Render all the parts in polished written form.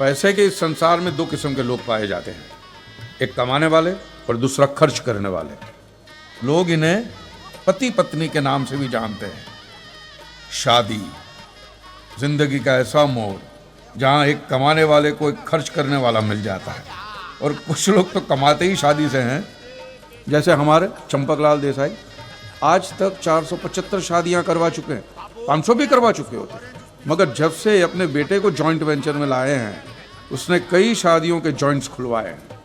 पैसे के इस संसार में दो किस्म के लोग पाए जाते हैं, एक कमाने वाले और दूसरा खर्च करने वाले। लोग इन्हें पति पत्नी के नाम से भी जानते हैं। शादी जिंदगी का ऐसा मोड़ जहां एक कमाने वाले को एक खर्च करने वाला मिल जाता है, और कुछ लोग तो कमाते ही शादी से हैं, जैसे हमारे चंपकलाल देसाई। आज तक 475 शादियां करवा चुके हैं, 500 भी करवा चुके होते हैं, मगर जब से अपने बेटे को जॉइंट वेंचर में लाए हैं उसने कई शादियों के जॉइंट्स खुलवाए हैं।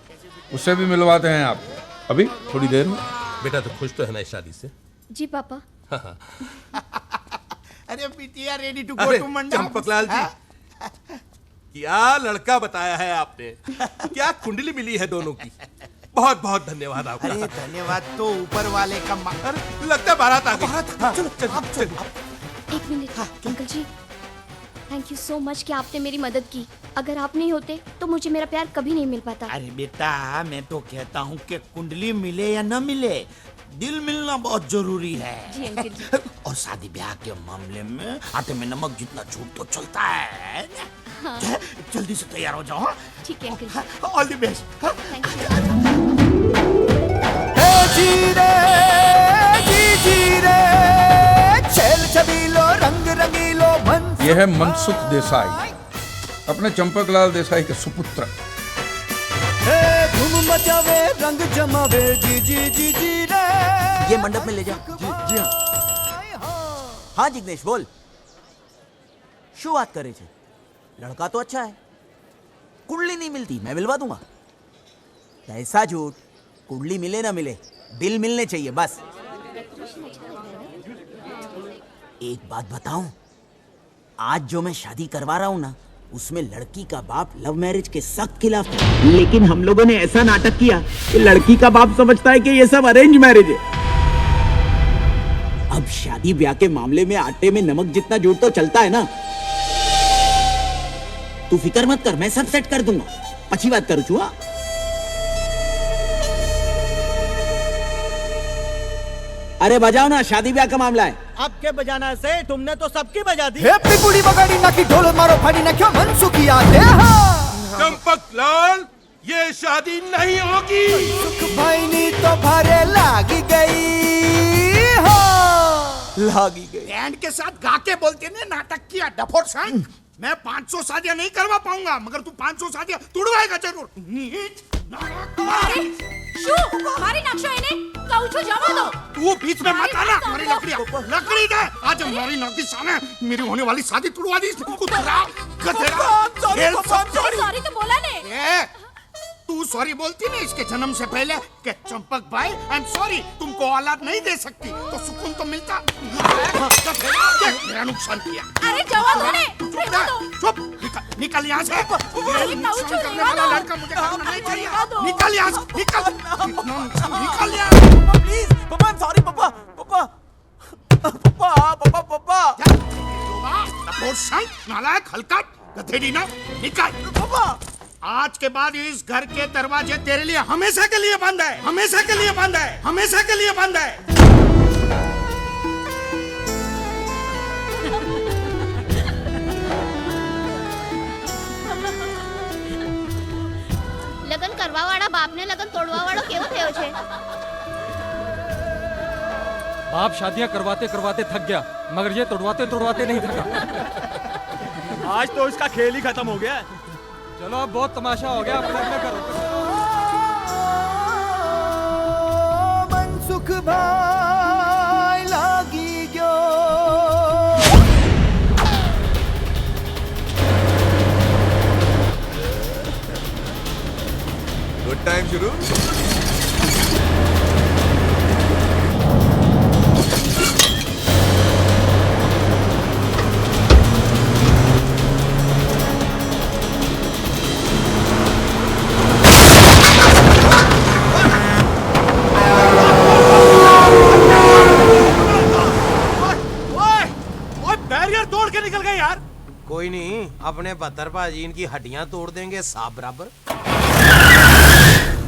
उससे भी मिलवाते हैं आप अभी थोड़ी देर में। बेटा तो खुश तो है ना इस शादी से? जी पापा। अरे बिटिया रेडी टू गो टू मंडप। चंपकलाल जी, क्या लड़का बताया है आपने, क्या कुंडली मिली है दोनों की। बहुत बहुत धन्यवाद आपका। अरे धन्यवाद तो ऊपर वाले का। अरे लगता है बारात आ गई। चलो चलो। एक minute uncle ji, thank you so much कि आपने मेरी मदद की। अगर आप नहीं होते तो मुझे मेरा प्यार कभी नहीं मिल पाता। अरे बेटा मैं तो कहता हूँ कि कुंडली मिले या न मिले, दिल मिलना बहुत जरूरी है। जी अंकल जी। और शादी ब्याह के मामले में आटे में नमक जितना झूठ तो चलता है। हाँ। जल्दी से तैयार हो जाओ। ठीक है uncle ji. All the best. Thank you. यह है मनसुख देसाई, अपने चंपकलाल देसाई के सुपुत्र। धूम मचावे रंग जमावे जी जी जी जी रे। ये मंडप में ले जा। जी हाँ जिग्नेश बोल। शू बात करे छे? लड़का तो अच्छा है, कुंडली नहीं मिलती, मैं मिलवा दूंगा। ऐसा झूठ, कुंडली मिले ना मिले, बिल मिलने चाहिए बस। एक बात बताऊं, आज जो मैं शादी करवा रहा हूं ना, उसमें लड़की का बाप लव मैरिज के सख्त खिलाफ था, लेकिन हम लोगों ने ऐसा नाटक किया कि लड़की का बाप समझता है कि ये सब अरेंज मैरिज है। अब शादी ब्याह के मामले में आटे में नमक जितना झूठ तो चलता है ना। तू फिक्र मत कर, मैं सब सेट कर दूंगा। अच्छी बात करूँ चुआ। अरे बजाओ ना, शादी ब्याह का मामला है। अब के बजाना से तुमने तो सबकी बजा दी। हेप्पी बुड़ी बगाड़ी ना की ढोल मारो फाड़ी ना क्यों मनसुखी आते हैं। चंपकलाल, ये शादी नहीं होगी। सुख भाई नी तो भरे लागी गई हो। लागी गई। बैंड के साथ गा के बोलते ने नाटक किया डफोर साइन। मैं 500 शादियां नहीं करवा पाऊंगा, मगर तू 500 शादियां तुड़वाएगा जरूर। अरे शू मारी नाक्षो इन्हें काउचो जमा दो। तू बीच में मत आना। हमारी लकड़ी दे। आज हमारी नौकरी सामने मेरी होने वाली शादी तुड़वा दी। सॉरी तो बोला ने। तू सॉरी बोलती नहीं इसके जन्म से पहले कि चंपक भाई आई एम सॉरी, तुमको औलाद नहीं दे सकती, तो सुकून तो मिलता। मेरा नुकसान किया। अरे जवाब दो ने। चुप, निकल यहाँ से। नुकसान करने वाला लड़का मुझे करना नहीं चाहिए। निकल यहाँ से, निकल यहाँ। प्लीज पापा, सॉरी पापा। पापा पापा पापा पापा। नालायक हलकट गधेड़ी ना, निकल। पापा आज के बाद इस घर के दरवाजे तेरे लिए हमेशा के लिए बंद है। हमेशा के लिए बंद है। हमेशा के लिए बंद है। લગન કરવા વાળા બાપને લગન તોડવા વાળો કેવો થયો છે? बाप शादियां करवाते करवाते थक गया, मगर ये तोड़वाते तोड़वाते नहीं थका। आज तो इसका खेल ही खत्म हो गया। चलो अब बहुत तमाशा हो गया, अपना अपना करो। मनसुख भाई लागी गयो। गुड टाइम शुरू। कोई नहीं, अपने बदर भाजी इनकी हड्डियां तोड़ देंगे साफ बराबर।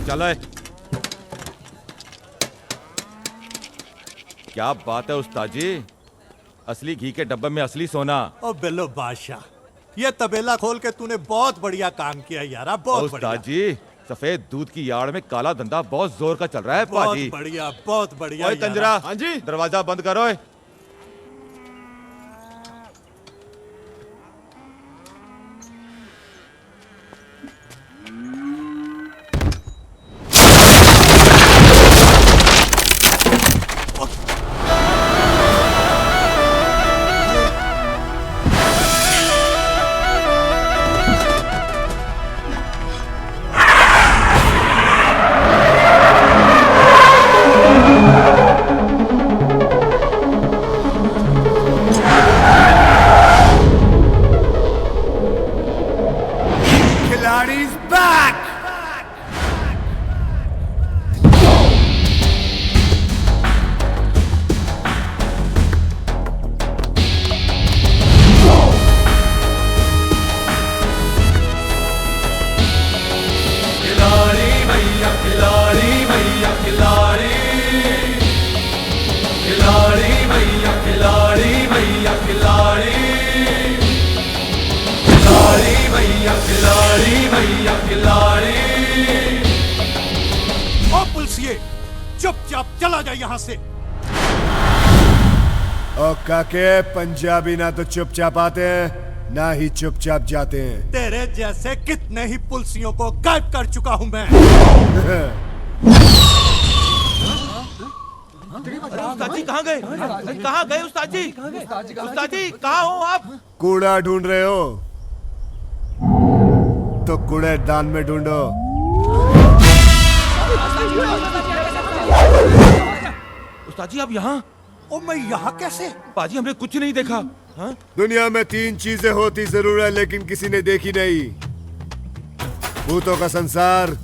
चलो। क्या बात है उस्ताद जी, असली घी के डब्बे में असली सोना। ओ बिल्लो बादशाह, ये तबेला खोल के तूने बहुत बढ़िया काम किया यारा, बहुत बढ़िया। उस्ताद जी, सफेद दूध की यार्ड में काला धंधा बहुत जोर का चल रहा है पाजी। बहुत बढ़िया, बहुत बढ़िया। ओए तंजरा, हाँ जी, दरवाजा बंद करो। ओ पुलिसिए, चुपचाप चला जा यहाँ से। ओ काके, पंजाबी ना तो चुपचाप आते हैं ना ही चुपचाप जाते हैं। तेरे जैसे कितने ही पुलिसियों को गायब कर चुका हूँ मैं। उस्ताद जी कहाँ गए? कहाँ गए उस्ताद जी? उस्ताद जी कहाँ हो आप? कूड़ा ढूंढ रहे हो तो कूड़ेदान में ढूंढो। उस्ताद जी आप यहाँ? ओ मैं यहाँ कैसे? पाजी हमने कुछ नहीं देखा। हाँ? दुनिया में 3 चीजें होती जरूर है लेकिन किसी ने देखी नहीं। भूतों का संसार,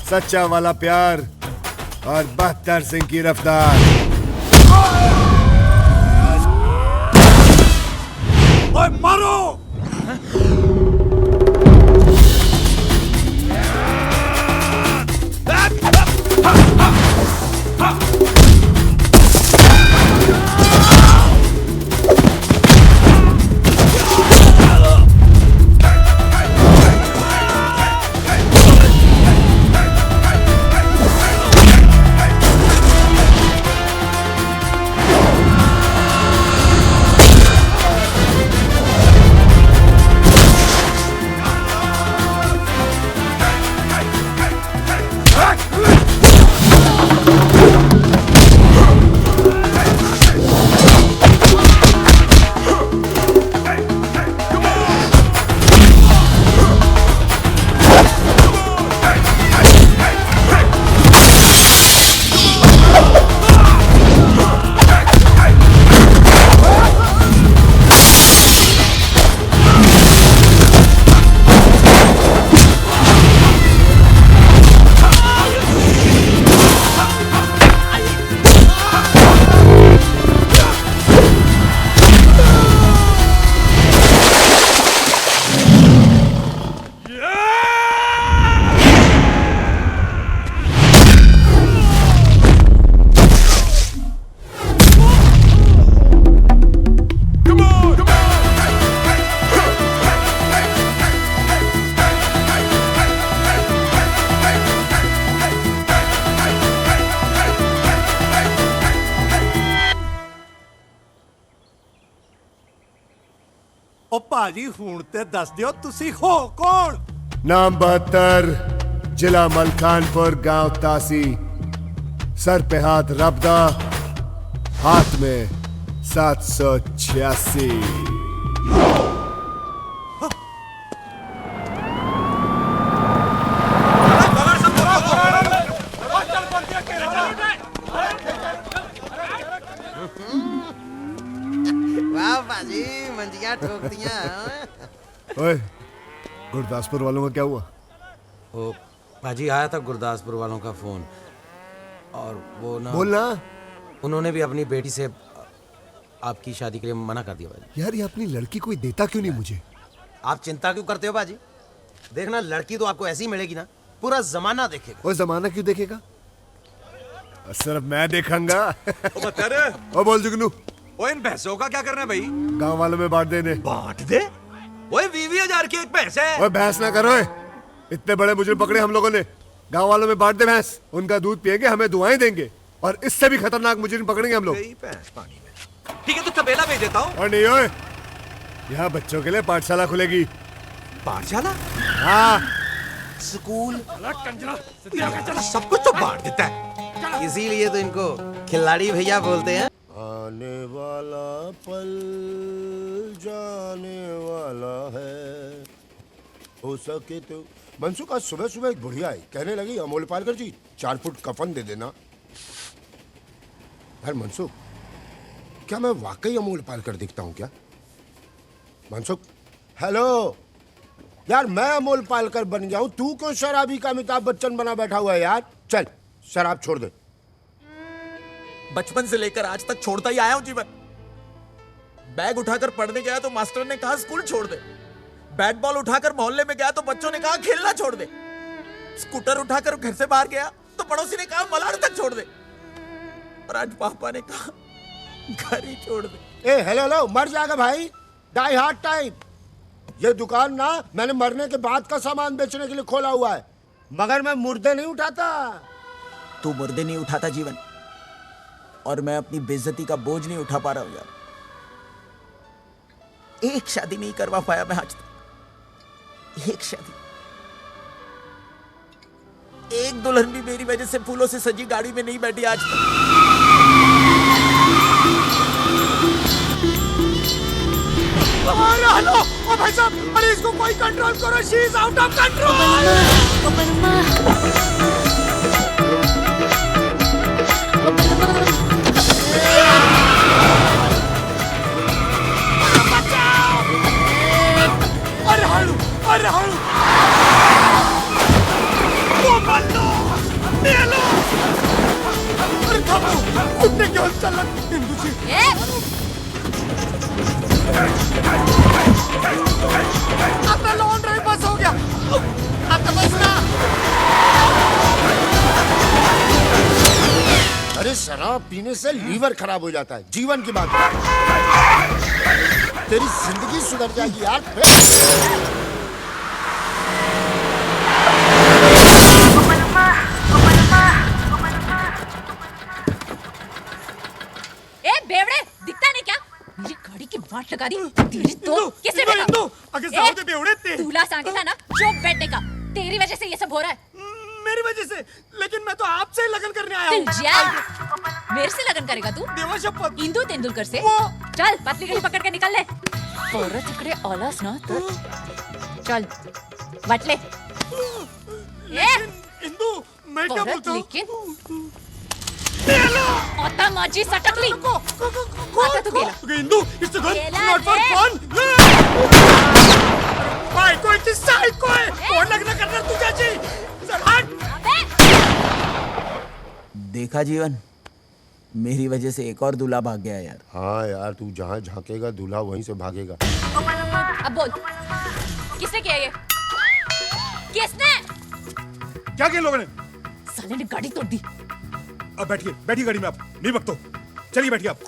सच्चा वाला प्यार और 72 सिंह की रफ्तार। ओए मारो! ओ पाजी हूं ते दस दियो तुसी हो कौन? नाम 72, जिला मलखानपुर, गांव तासी, सर पे हाथ रबदा, हाथ में 786। वाह पाजी, मंजिया ठोक दिया। ओए, गुरदासपुर वालों का क्या हुआ? ओ पाजी आया था गुरदासपुर वालों का फोन, और वो ना बोलना। उन्होंने भी अपनी बेटी से आपकी शादी के लिए मना कर दिया भाजी। यार ये अपनी लड़की कोई देता क्यों नहीं मुझे? आप चिंता क्यों करते हो बाजी? देखना लड़की तो आपको ऐसी मिलेगी ना, पूरा जमाना देखेगा। वो जमाना क्यों देखेगा? सिर्फ मैं देखूंगा। बता रहे ओ बोल जुगनू, ओ इन भैंसों का क्या करना है भाई? गांव वालों में बांट देने। बांट दे? वही 20,000 की एक भैंस है। ओए बहस ना करो। इतने बड़े मुजरिम पकड़े हम लोगों ने, गांव वालों में बांट दे भैंस, उनका दूध पिएंगे, हमें दुआएं देंगे, और इससे भी खतरनाक मुजरिम पकड़ेंगे हम लोग। भैंस पानी में। ठीक है तो तबेला भेज देता हूँ। और नहीं ओए, यहाँ बच्चों के लिए पाठशाला खुलेगी। पाठशाला? हाँ, स्कूल। सब कुछ तो बांट देता है। इसीलिए तो इनको खिलाड़ी भैया बोलते हैं। आने वाला पल जाने वाला है, हो सके तो। मनसुख आज सुबह सुबह एक बुढ़िया आई, कहने लगी अमोल पालकर जी 4 फुट कफन दे देना। यार मनसुख, क्या मैं वाकई अमोल पालकर दिखता हूँ क्या? मनसुख, हेलो यार, मैं अमोल पालकर बन गया हूँ, तू क्यों शराबी का अमिताभ बच्चन बना बैठा हुआ है यार? चल शराब छोड़ दे। बचपन से लेकर आज तक छोड़ता ही आया हूं जीवन। बैग उठाकर पढ़ने गया तो मास्टर ने कहा स्कूल छोड़ दे। बैट बॉल उठाकर मोहल्ले में गया तो बच्चों ने कहा खेलना छोड़ दे। स्कूटर उठाकर घर से बाहर गया तो पड़ोसी ने कहा मलाड तक छोड़ दे। और आज पापा ने कहा घर ही छोड़ दे। ए हेलो हेलो, मर जाएगा भाई, डाई हार्ड टाइप। ये दुकान ना मैंने मरने के बाद का सामान बेचने के लिए खोला हुआ है, मगर मैं मुर्दे नहीं उठाता। तू मुर्दे नहीं उठाता जीवन, और मैं अपनी बेइज्जती का बोझ नहीं उठा पा रहा हूं यार। एक शादी नहीं करवा पाया मैं आज तक, एक शादी। एक दुल्हन भी मेरी वजह से फूलों से सजी गाड़ी में नहीं बैठी आज तक। हेलो, ओ भाई साहब, अरे इसको कोई कंट्रोल करो, she is out of control. अरे हलू, अरे हलू, वो मल्लो, ले लो। अरे थामो, कुत्ते क्यों चल हिंदू जी? आपका लॉन ड्राइव बस हो गया, आपका बस ना। अरे शराब पीने से लीवर खराब हो जाता है, जीवन की बात है। तेरी जिंदगी सुधर जाएगी यार। ए बेवड़े, दिखता नहीं क्या? मेरी गाड़ी की वाट लगा दी तेरी तो। किसने बेटा? अगर साउदे बेवड़े थे। दूल्हा सांगे था ना, चुप बैठने का। तेरी वजह से ये सब हो रहा है। मेरी वजह से? लेकिन मैं तो आपसे लगन करने आया हूँ। तू जा। मेरे से लगन करेगा तू? देवा शपथ। इंदु तेंदुलकर से? चल पतली गली पकड़ के निकल ले। औरत टुकड़े औलास ना तो चल बट ले। इंदु, मैं क्या बोलता हूँ? लेकिन ओता माजी सटकली। आता तू गेला। Indu, it's a gun, not for fun. भाई कोई किस्सा है कोई? और लगना करना तू चाची। चल हट। देखा जीवन, मेरी वजह से एक और दूल्हा भाग गया यार। हाँ यार, तू जहाँ झांकेगा दूल्हा वहीं से भागेगा। अब बोल, किसने किया ये? किसने? क्या किया लोगों ने? साले ने गाड़ी तोड़ दी। अब बैठिए, बैठिए गाड़ी में, आप नहीं बकतो। चलिए बैठिए आप।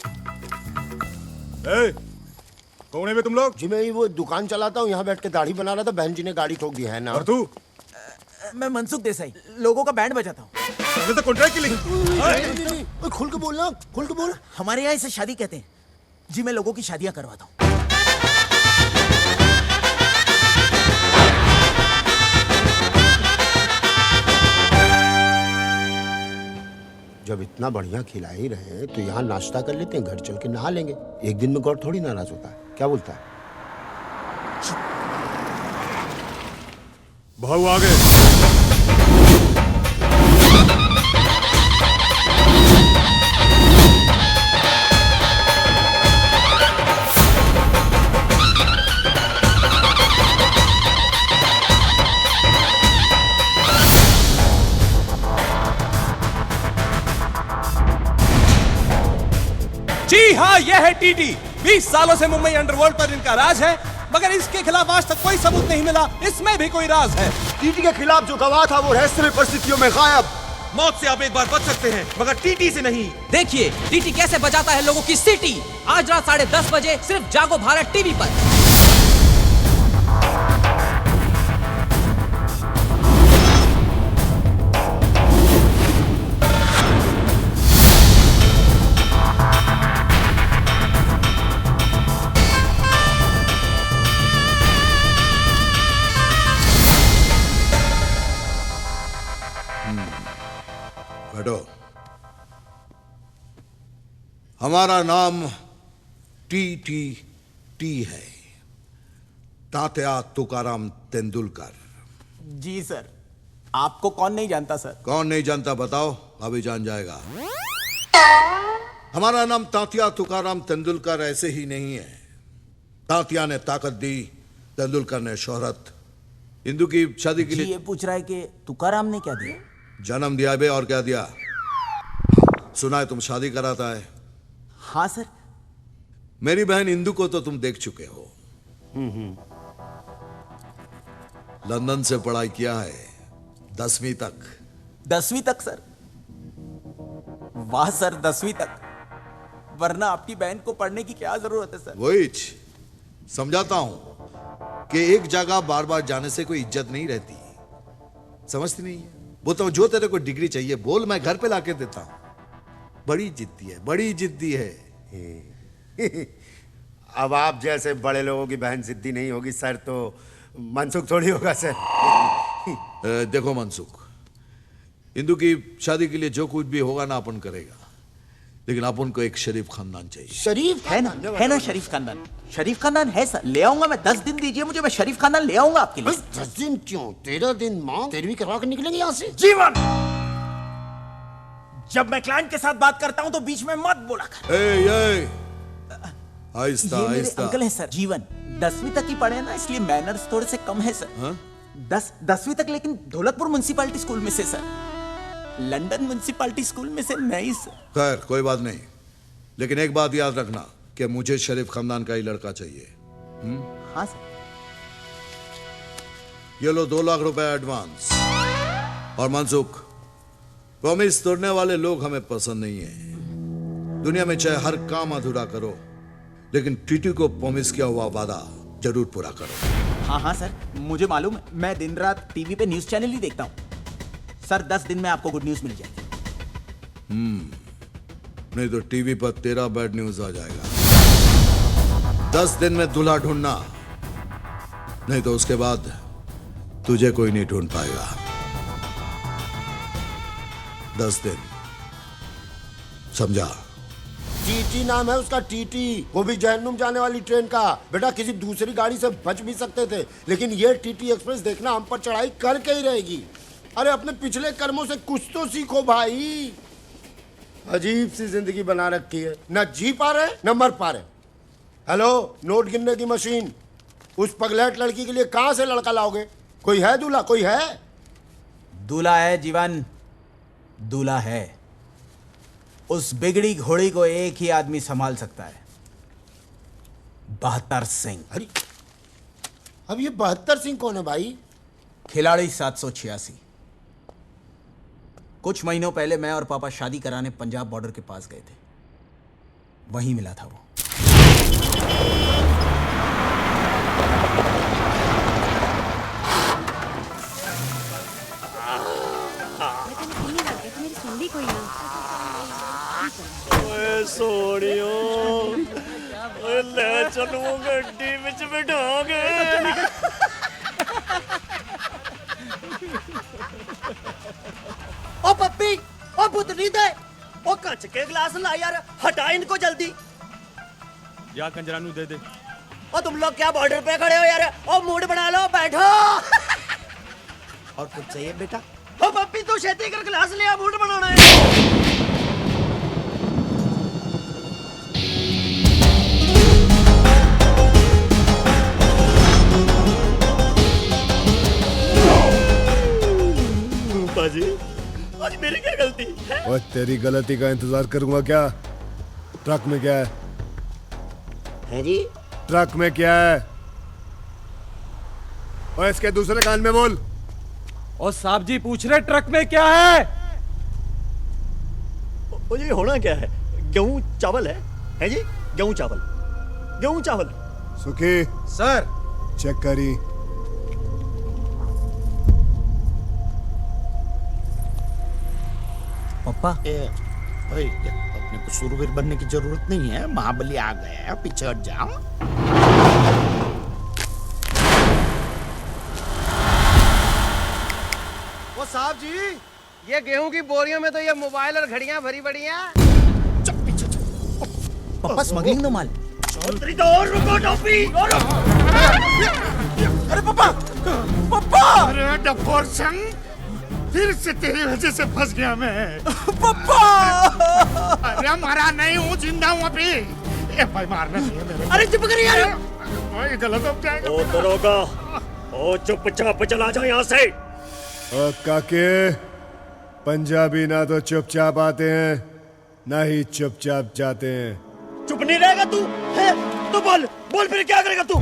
कौन है बे तुम लोग? जी मैं वो दुकान चलाता हूँ, यहाँ बैठ के दाढ़ी बना रहा था, बहन जी ने गाड़ी ठोक दी है ना। और तू? मैं मनसुख देसाई, लोगों का बैंड बजाता हूँ। तो कॉन्ट्रैक्ट के लिए। खुल के बोलना, खुल के बोल। हमारे यहाँ इसे शादी कहते हैं जी। मैं लोगों की शादियां करवाता हूँ। जब इतना बढ़िया खिला ही रहे हैं तो यहाँ नाश्ता कर लेते हैं, घर चल के नहा लेंगे। एक दिन में गौर थोड़ी नाराज होता है, क्या बोलता है? भाऊ आ गए। जी हाँ, यह है टीटी। 20 सालों से मुंबई अंडरवर्ल्ड पर इनका राज है, मगर इसके खिलाफ आज तक कोई सबूत नहीं मिला। इसमें भी कोई राज है। टीटी के खिलाफ जो गवाह था वो रहस्यमय परिस्थितियों में गायब। मौत से आप एक बार बच सकते हैं, मगर टीटी से नहीं। देखिए टीटी कैसे बजाता है लोगों की सीटी। आज रात 10:30 बजे सिर्फ जागो भारत टीवी पर। हमारा नाम टी है, तात्या तुकाराम तेंदुलकर। जी सर। आपको कौन नहीं जानता सर? कौन नहीं जानता बताओ, अभी जान जाएगा। हमारा नाम तात्या तुकाराम तेंदुलकर ऐसे ही नहीं है। तात्या ने ताकत दी, तेंदुलकर ने शोहरत। इंदु की शादी के जी लिए ये पूछ रहा है कि तुकाराम ने क्या दिया? जन्म दिया बे, और क्या दिया? सुना है तुम शादी कराता है। हाँ सर। मेरी बहन इंदु को तो तुम देख चुके हो। लंदन से पढ़ाई किया है 10वीं तक। 10वीं तक सर? वाह सर, 10वीं तक। वरना आपकी बहन को पढ़ने की क्या जरूरत है सर? वही समझाता हूं कि एक जगह बार बार जाने से कोई इज्जत नहीं रहती। समझती नहीं है? वो तो जो तेरे को डिग्री चाहिए बोल, मैं घर पे लाके देता हूं। बड़ी जिद्दी है, बड़ी जिद्दी है। अब आप जैसे बड़े लोगों की बहन जिद्दी नहीं होगी सर, तो मनसुख थोड़ी होगा सर। देखो मनसुख, इंदु की शादी के लिए जो कुछ भी होगा ना अपन करेगा, लेकिन अपन को एक शरीफ खानदान चाहिए। शरीफ है ना शरीफ खानदान? शरीफ खानदान है सर, ले आऊंगा मैं। 10 दिन दीजिए मुझे, मैं शरीफ खानदान ले आऊंगा आपके लिए। 10 दिन क्यों? 13 दिन मां 13वीं करवा के निकलेंगे यहाँ से। जीवन, जब मैं क्लाइंट के साथ बात करता हूं तो बीच में मत बोला कर। आहिस्ता ये मेरे आहिस्ता। अंकल है सर, जीवन। 10वीं तक ही पढ़े हैं ना, इसलिए मैनर्स थोड़े से कम है सर। 10वीं तक, लेकिन ढोलकपुर म्युनिसिपैलिटी स्कूल में से सर, लंदन म्युनिसिपैलिटी स्कूल में से नहीं सर। खैर कोई बात नहीं, लेकिन एक बात याद रखना कि मुझे शरीफ खानदान का ही लड़का चाहिए। हाँ सर। ये लो 2 लाख रुपए एडवांस। और मनसुख, प्रॉमिस तोड़ने वाले लोग हमें पसंद नहीं है। दुनिया में चाहे हर काम अधूरा करो, लेकिन टीटी को प्रॉमिस किया हुआ वादा जरूर पूरा करो। हाँ हाँ सर, मुझे मालूम है। मैं दिन रात टीवी पे न्यूज चैनल ही देखता हूँ सर। 10 दिन में आपको गुड न्यूज मिल जाएगी। नहीं तो टीवी पर तेरा बैड न्यूज आ जाएगा। 10 दिन में दूल्हा ढूंढना, नहीं तो उसके बाद तुझे कोई नहीं ढूंढ पाएगा। 10 दिन, समझा? टीटी नाम है उसका, टीटी। वो भी जहन्नुम जाने वाली ट्रेन का। बेटा किसी दूसरी गाड़ी से बच भी सकते थे, लेकिन ये टीटी एक्सप्रेस देखना हम पर चढ़ाई करके ही रहेगी। अरे अपने पिछले कर्मों से कुछ तो सीखो भाई। अजीब सी जिंदगी बना रखी है, न जी पा रहे न मर पा रहे। हेलो, नोट गिनने की मशीन, उस पगलेट लड़की के लिए कहां से लड़का लाओगे? कोई है दूल्हा? कोई है? दूल्हा है जीवन, दूल्हा है। उस बिगड़ी घोड़ी को एक ही आदमी संभाल सकता है, 72 सिंह। अरे अब ये 72 सिंह कौन है भाई? खिलाड़ी 786। कुछ महीनों पहले मैं और पापा शादी कराने पंजाब बॉर्डर के पास गए थे, वहीं मिला था वो। सोनियो, ले चलो गड्डी विच बिठाओगे। ओ पप्पी, ओ पुतली दे, ओ कच के गिलास ला यार, हटा इनको जल्दी। या कंजरानू दे दे। ओ तुम लोग क्या बॉर्डर पे खड़े हो यार? ओ मूड बना लो, बैठो। और कुछ चाहिए बेटा? ओ पप्पी तू छेती कर गिलास ले आ, मूड बनाना है। बाजी, आज मेरी क्या गलती है? और तेरी गलती का इंतजार करूंगा क्या? ट्रक में क्या है जी? ट्रक में क्या है? और इसके दूसरे कान में बोल। और साहब जी पूछ रहे ट्रक में क्या है? ओ जी होना क्या है? गेहूं चावल है जी? गेहूं चावल, गेहूं चावल। सुखी सर, चेक करी। पापा भाई, अपने को शूरवीर बनने की जरूरत नहीं है। महाबली आ गया है, पीछे हट जाओ। वो साहब जी, ये गेहूं की बोरियों में तो ये मोबाइल और घड़ियां भरी पड़ी हैं। चुप पीछे चुप। पापा स्मगलिंग दो माल। चौधरी तो और रुको टोपी और अरे पापा पापा अरे डफोर संग फिर से तेरी वजह से फंस गया मैं पापा अरे मरा नहीं हूँ जिंदा हूँ अभी ए भाई मारना नहीं है मेरे अरे चुप कर यार भाई गलत हो जाएगा ओ दरोगा ओ चुपचाप चला जा यहाँ से काके पंजाबी ना तो चुपचाप आते हैं ना ही चुपचाप जाते हैं। चुप नहीं रहेगा तू है तो बोल बोल फिर क्या करेगा तू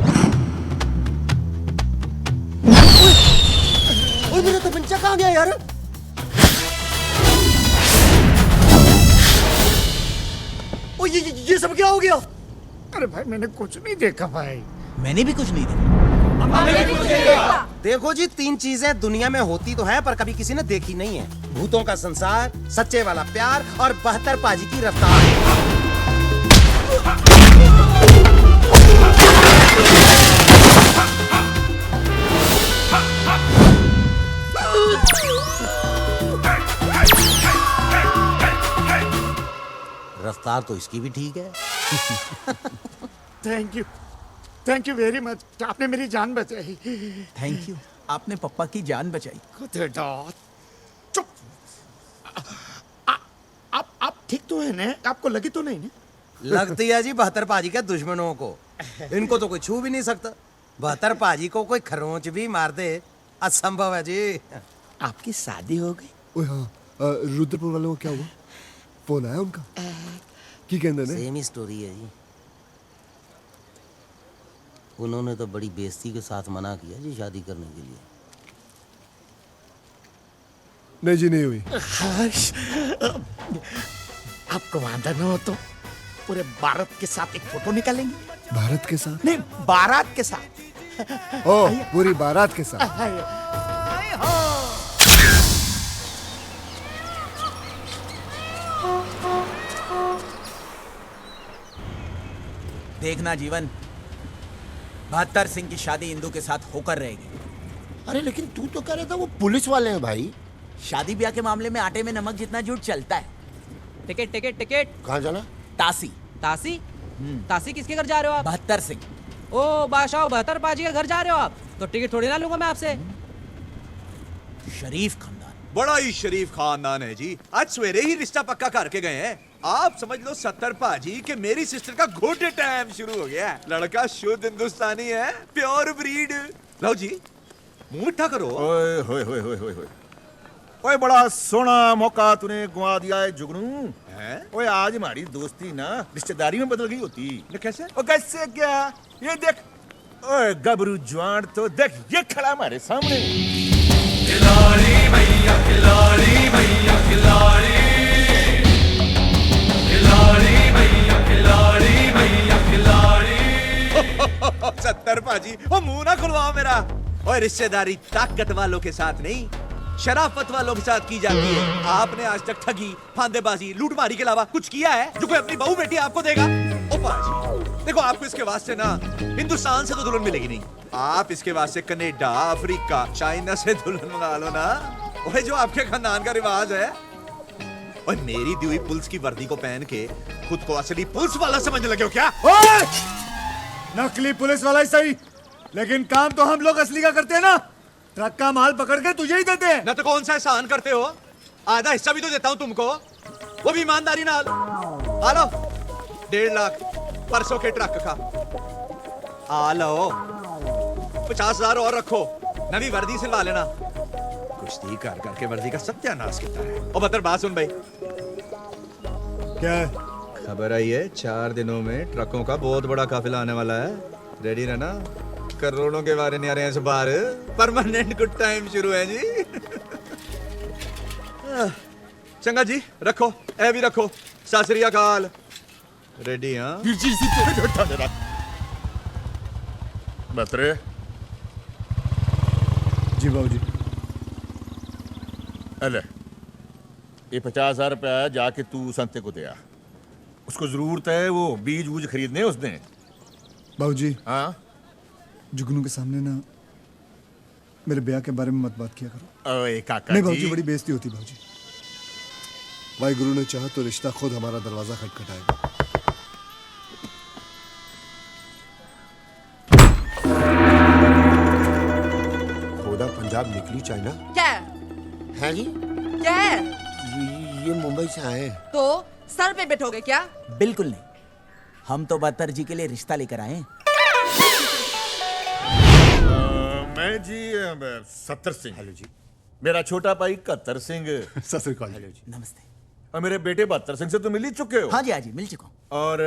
ओए मेरा तो पंचा कहाँ गया यार ओ ये सब क्या हो गया अरे भाई मैंने कुछ नहीं देखा भाई मैंने भी कुछ नहीं देखा। देखो जी 3 चीजें दुनिया में होती तो हैं पर कभी किसी ने देखी नहीं है। भूतों का संसार, सच्चे वाला प्यार और 72 पाजी की रफ्तार। रफ्तार तो इसकी भी ठीक है। थैंक यू वेरी मच आपने मेरी जान बचाई। थैंक यू आपने पप्पा की जान बचाई। चुप आप ठीक तो है ना आपको लगी तो नहीं ना लगती है जी 72 पाजी के दुश्मनों को। इनको तो कोई छू भी नहीं सकता। 72 पाजी को कोई खरोंच भी मार दे असंभव है जी। आपकी शादी हो गई ओए हाँ रुद्रपुर वालों को क्या हुआ फोन आया उनका की कहते ने सेम ही स्टोरी है जी। उन्होंने तो बड़ी बेइज्जती के साथ मना किया जी शादी करने के लिए। नहीं जी नहीं हुई। आपको वादा न हो तो पूरे भारत के साथ एक फोटो निकालेंगे। भारत के साथ नहीं बारात के साथ। ओ पूरी बारात के साथ। देखना जीवन 72 सिंह की शादी इंदू के साथ होकर रहेगी। अरे लेकिन तू तो कह रहा था वो पुलिस वाले हैं भाई। शादी ब्याह के मामले में आटे में नमक जितना झूठ चलता है। टिकट टिकट टिकट कहाँ जाना तासी तासी तासी किसके घर जा रहे हो आप 72 सिंह। ओ बादशाह 72 पाजी के घर जा रहे हो आप तो टिकट थोड़ी ना लूंगा मैं आपसे। शरीफ खानदान बड़ा ही शरीफ खानदान है जी। आज सवेरे ही रिश्ता पक्का करके गए हैं। आप समझ लो 70 पाजी कि मेरी सिस्टर का गुड टाइम शुरू हो गया। लड़का शुद्ध हिंदुस्तानी है प्योर ब्रीड। लो जी मुंह मिठा करो। ओए होए होए होए होए होए ओए बड़ा सोना मौका तूने गुआ दिया है जुगनू। ओए आज हमारी दोस्ती ना रिश्तेदारी में बदल गई होती। कैसे? ओ कैसे क्या ये देख ओए गबरू जवान तो देख ये खड़ा हमारे सामने। खिलाड़ी भैया खिलाड़ी भैया खिलाड़ी खिलाड़ी भैया खिलाड़ी भैया खिलाड़ी। 70 पाजी ओ मुंह ना खुलवाओ मेरा। ओए रिश्तेदारी ताकत वालों के साथ नहीं शराफत वालों के साथ की जाती है। आपने आज तक ठगी फांदेबाजी लूटमारी के अलावा कुछ किया है जो कोई अपनी बहू बेटी आपको देगा? ओ पाजी देखो आपको इसके वास्ते ना हिंदुस्तान से तो दुल्हन मिलेगी नहीं। आप इसके वास्ते कनाडा अफ्रीका चाइना से दुल्हन मंगा लो ना। ओए जो आपके खानदान का रिवाज है। और मेरी दी हुई पुलिस की वर्दी को पहन के खुद को असली पुलिस वाला समझने लगे हो क्या? नकली पुलिस वाला ही सही लेकिन काम तो हम लोग असली का करते हैं ना। ट्रक का माल पकड़ के तुझे ही देते हैं ना तो कौन सा एहसान करते हो? आधा हिस्सा भी तो देता हूं तुमको वो भी ईमानदारी नाल। आ लो 1.5 लाख परसों के ट्रक का। आ लो 50,000 और रखो नवी वर्दी सिलवा लेना। कुश्ती कर करके वर्दी का सत्यानाश किया है। और बतर बात सुन भाई क्या खबर आई है 4 दिनों में ट्रकों का बहुत बड़ा काफिला आने वाला है। रेडी रहना करोड़ों के बारे नहीं आ रहे हैं इस बार। परमानेंट गुड टाइम शुरू है जी। चंगा जी रखो ए भी रखो। सत श्री अकाल। रेडी हाँ बतरे जी बाबूजी। अले ये 50,000 रुपया जाके तू संते को दिया। उसको जरूरत है वो बीज वूज खरीदने उसने। बाबूजी हाँ जुगनू के सामने ना मेरे ब्याह के बारे में मत बात किया करो। ओए काका नहीं जी बाबूजी बड़ी बेइज्जती होती बाबूजी। वाहिगुरु ने चाहा तो रिश्ता खुद हमारा दरवाजा खटखटाएगा। पंजाब निकली चाइना? क्या है जी? क्या है? ये मुंबई से आए हैं। तो सर पे बैठोगे क्या? बिल्कुल नहीं, हम तो बहत्तर जी के लिए रिश्ता लेकर आए हैं। मैं जी सत्तर सिंह। हेलो जी। मेरा छोटा भाई कत्तर सिंह। सत श्री अकाल। हेलो जी। नमस्ते। और मेरे बेटे बहत्तर सिंह से तो मिल ही चुके हो। हाँ जी, हाँ जी, मिल चुका हूँ। और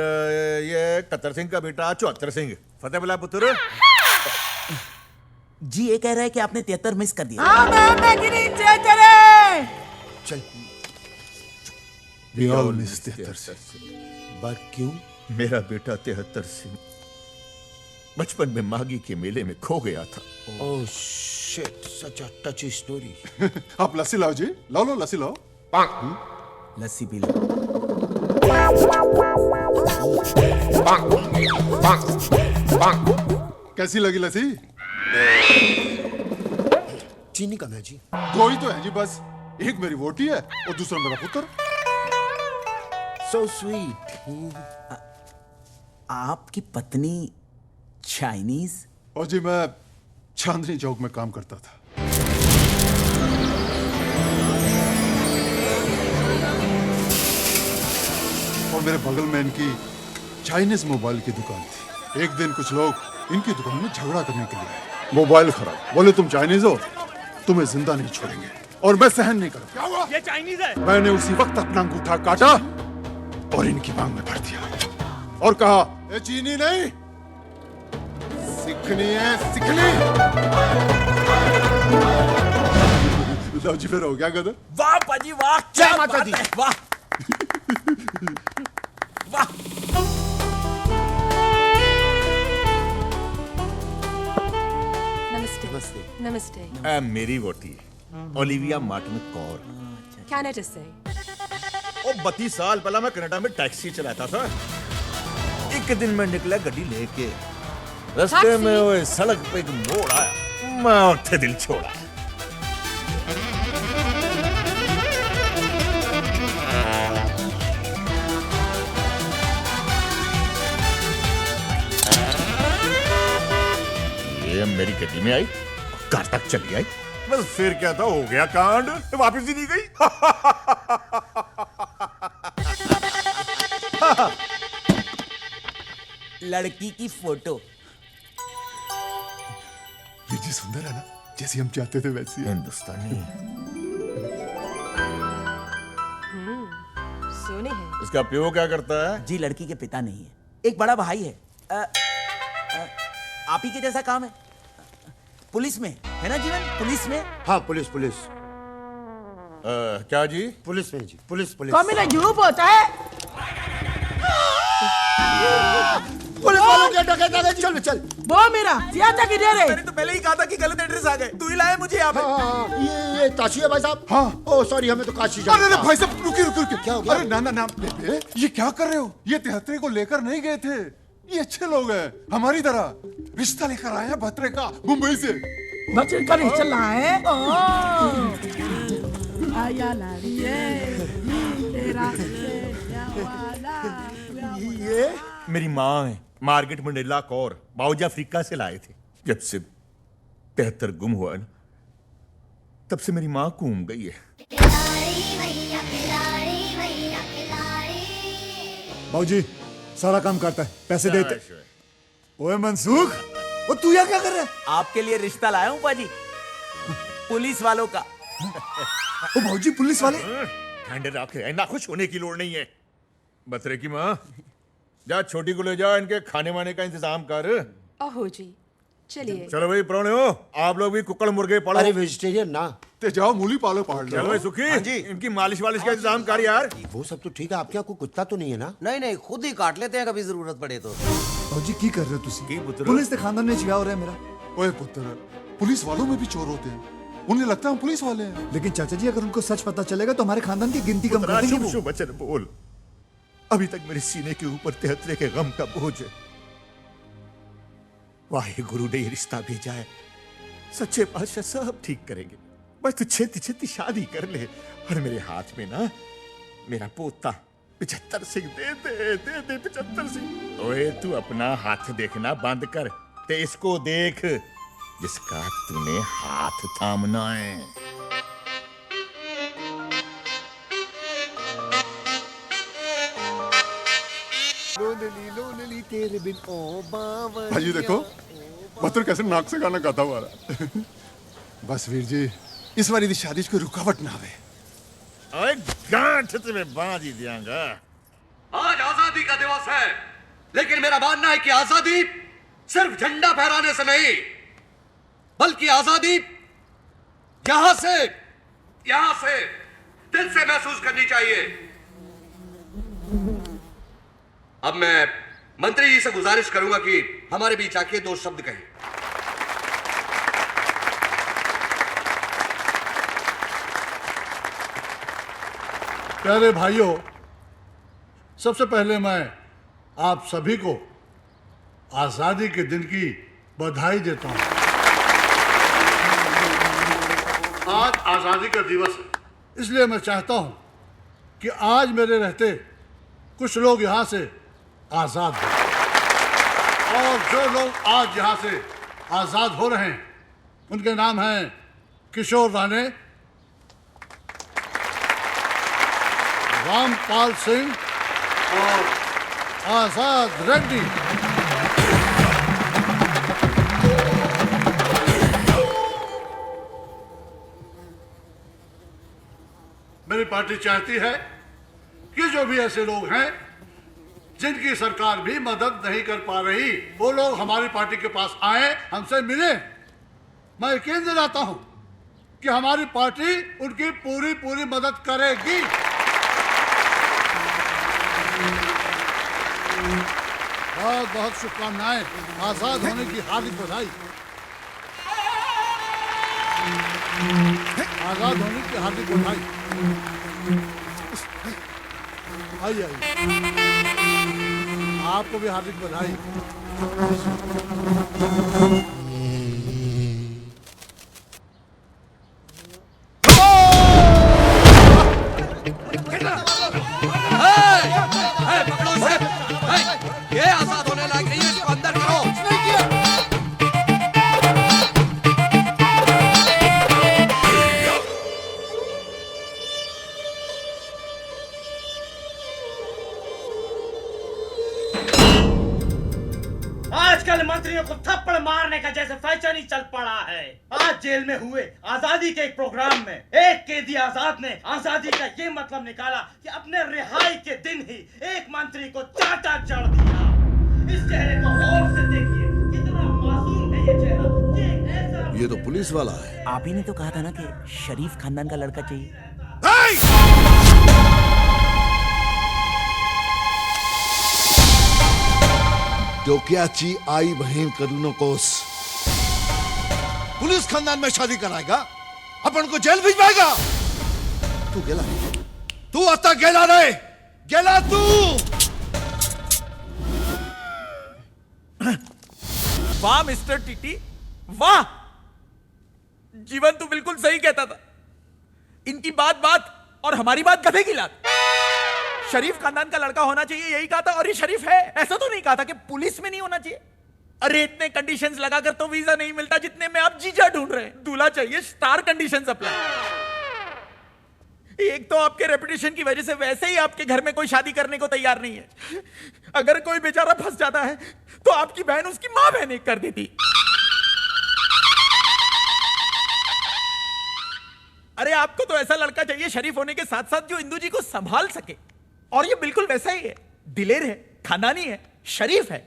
ये कत्तर सिंह का बेटा 74 सिंह। फतेह बुला पुत्र। जी ये कह रहा है कि आपने 73 मिस कर दिया। चल We all miss 73 Singh. But क्यों? मेरा बेटा 73 सिंह बचपन में मागी के मेले में खो गया था। ओह शिट, सच अ टची स्टोरी। आप लस्सी लाओ जी, लो लो लस्सी लाओ। लस्सी पी लो। कैसी लगी लस्सी? चीनी कम है जी। दो ही तो है जी बस, एक मेरी वोटी है और दूसरा मेरा पुत्र। So sweet। आपकी पत्नी चाइनीज? और जी मैं चांदनी चौक में काम करता था। और मेरे बगल में इनकी चाइनीज मोबाइल की दुकान थी। एक दिन कुछ लोग इनकी दुकान में झगड़ा करने के लिए आए। मोबाइल खराब, बोले तुम चाइनीज हो, तुम्हें जिंदा नहीं छोड़ेंगे। और मैं सहन नहीं करूंगा। क्या हुआ? ये चाइनीज है। मैंने उसी वक्त अपना अंगूठा काटा और इनकी मांग में भर दिया और कहा, ये चीनी नहीं, सिखनी है, सिखनी। लो जी, फिर हो गया गदर। वाह पाजी वाह, जय माता दी। वाह वाह। नमस्ते। नमस्ते। मेरी वोटी ओलिविया मार्टिन कौर। कनाडा से। ओ 32 साल पहला मैं कनाडा में टैक्सी चलाता था। एक दिन मैं निकला गड्डी लेके, रास्ते में वो सड़क पे एक मोड़ आया, मैं उठे दिल छोड़ा। ये मेरी गड्डी में आई, कार तक चली आई, बस फिर क्या था, हो गया कांड, वापस ही नहीं गई। लड़की की फोटो। ये जी सुंदर है ना, जैसी हम चाहते थे वैसी है। हिंदुस्तानी सोने है। इसका प्यो क्या करता है? जी लड़की के पिता नहीं है, एक बड़ा भाई है। आप ही के जैसा काम है, पुलिस में है ना जीवन? पुलिस में? हाँ पुलिस पुलिस। क्या जी? पुलिस में जी, पुलिस पुलिस। कौन मेरा झूठ होता है? पुलिस वालों के डकैत आ गए। चल चल। वो मेरा सियाता किधर है? मैंने तो पहले ही कहा था कि गलत एड्रेस आ गए, तू ही लाया मुझे यहाँ पे। हाँ, ये काशी है भाई साहब। हाँ। ओ सॉरी, हमें तो काशी जाना अरे था। भाई साहब रुकिए रुकिए रुकिए। क्या हो गया? अरे ना ना ना बेबे, ये क्या कर रहे हो? ये 73 को लेकर नहीं गए थे, ये अच्छे लोग हैं, हमारी तरह। रिश्ता लेकर आए हैं भत्रे का, मुंबई से। बच्चे का रिश्ता लाए। आया लाड़िए तेरा ये मेरी माँ है, मार्गरेट मंडेला कौर, बाउजा अफ्रीका से लाए थे। जब से 73 गुम हुआ ना, तब से मेरी माँ घूम गई है। बाबूजी सारा काम करता है, पैसे देते। ओए मनसूख, वो तू यहाँ क्या कर रहा है? आपके लिए रिश्ता लाया हूँ पाजी, पुलिस वालों का। ओ बाबूजी, पुलिस वाले? ठंडे रखे, ना खुश होने की लोड़ नहीं है। बतरे की माँ, जा छोटी को ले जा, इनके खाने वाने का इंतजाम कर। ओहो जी, चलिए। चलो भाई प्रोने हो, आप लोग भी कुकड़ मुर्गे पालो। अरे वेजिटेरियन ना। ते जाओ मूली पालो पाड़ लो। चलो भाई सुखी, इनकी मालिश वालिश का इंतजाम कर यार। वो सब तो ठीक है, आपके यहाँ कोई कुत्ता तो नहीं है ना? नहीं नहीं, खुद ही काट लेते हैं कभी जरूरत पड़े तो। बाबूजी की कर रहे हो तुसी? पुत्र? पुलिस के खानदान में छिया हो रहा है मेरा। ओए पुत्र, पुलिस वालों में भी चोर होते हैं, उन्हें लगता है हम पुलिस वाले हैं। लेकिन चाचा जी, अगर उनको सच पता चलेगा तो हमारे खानदान की गिनती कम कर देंगे। शुभ वचन बोल, अभी तक मेरे सीने के ऊपर 73 के गम का बोझ है। वाहे गुरु ने ये रिश्ता भेजा है, सच्चे पातशाह सब ठीक करेंगे। बस तू छेती छेती शादी कर ले, और मेरे हाथ में ना मेरा पोता 75 सिंह दे दे 75 सिंह। ओए तू अपना हाथ देखना बंद कर, ते इसको देख, जिसका तूने हाथ थामना है। तेरे बिन ओ बावन। भाजी देखो बतूर कैसे नाक से गाना गाता हुआ रहा। बस वीर जी इस बारी दी शादी कोई रुकावट ना आवे। अरे गांठ तुम्हें बांध ही दियांगा। आज आजादी का दिवस है, लेकिन मेरा मानना है कि आजादी सिर्फ झंडा फहराने से नहीं, बल्कि आजादी यहां से दिल से महसूस करनी चाहिए। अब मैं मंत्री जी से गुजारिश करूंगा कि हमारे बीच आके 2 शब्द कहें। प्यारे भाइयों, सबसे पहले मैं आप सभी को आजादी के दिन की बधाई देता हूं। आज आजादी का दिवस है, इसलिए मैं चाहता हूं कि आज मेरे रहते कुछ लोग यहां से आजाद हो, और जो लोग आज यहां से आजाद हो रहे हैं उनके नाम हैं किशोर राणे, रामपाल सिंह और आजाद रेड्डी। मेरी पार्टी चाहती है कि जो भी ऐसे लोग हैं जिनकी सरकार भी मदद नहीं कर पा रही, वो लोग हमारी पार्टी के पास आए, हमसे मिले। मैं यकीन दिलाता हूं कि हमारी पार्टी उनकी पूरी मदद करेगी। बहुत बहुत शुभकामनाएं। आजाद होने की हार्दिक बधाई। आजाद होने की हार्दिक बधाई। आइए आपको भी हार्दिक बधाई। पकड़ो इसे। ये आजाद होने लायक नहीं है, इसको अंदर करो। आजकल मंत्रियों को थप्पड़ मारने का जैसे फैशन ही चल पड़ा है। आज जेल में हुए आजादी के एक प्रोग्राम में एक कैदी आजाद ने आजादी का ये मतलब निकाला कि अपने रिहाई के दिन ही एक मंत्री को चाटा जड़ दिया। इस चेहरे को गौर से देखिए, कितना मासूम है ये चेहरा। ये ऐसा ये तो पुलिस वाला है। आप ही ने तो कहा था ना कि शरीफ खानदान का लड़का चाहिए। डोक्याची आई बहन करूनो कोस पुलिस खानदान में शादी कराएगा, अपन को जेल भिजवाएगा। तू गेला, तू आता गेला रे, गेला तू। वाह मिस्टर टीटी, वाह। जीवन तू बिल्कुल सही कहता था। इनकी बात और हमारी बात गधे की लात। शरीफ खानदान का लड़का होना चाहिए यही कहा था, और ये शरीफ है। ऐसा तो नहीं कहा था कि पुलिस में नहीं होना चाहिए। अरे इतने कंडीशंस लगाकर तो वीजा नहीं मिलता जितने में आप जीजा ढूंढ रहे हैं। दूल्हा चाहिए स्टार कंडीशंस अप्लाई। एक तो आपके रेपुटेशन की वजह से वैसे ही आपके घर में कोई शादी करने को तैयार नहीं है। अगर कोई बेचारा फंस जाता है तो आपकी बहन उसकी मां बहन कर देती। अरे आपको तो ऐसा लड़का चाहिए शरीफ होने के साथ साथ जो इंदू जी को संभाल सके, और ये बिल्कुल वैसा ही है। दिलेर है, खानदानी है, शरीफ है।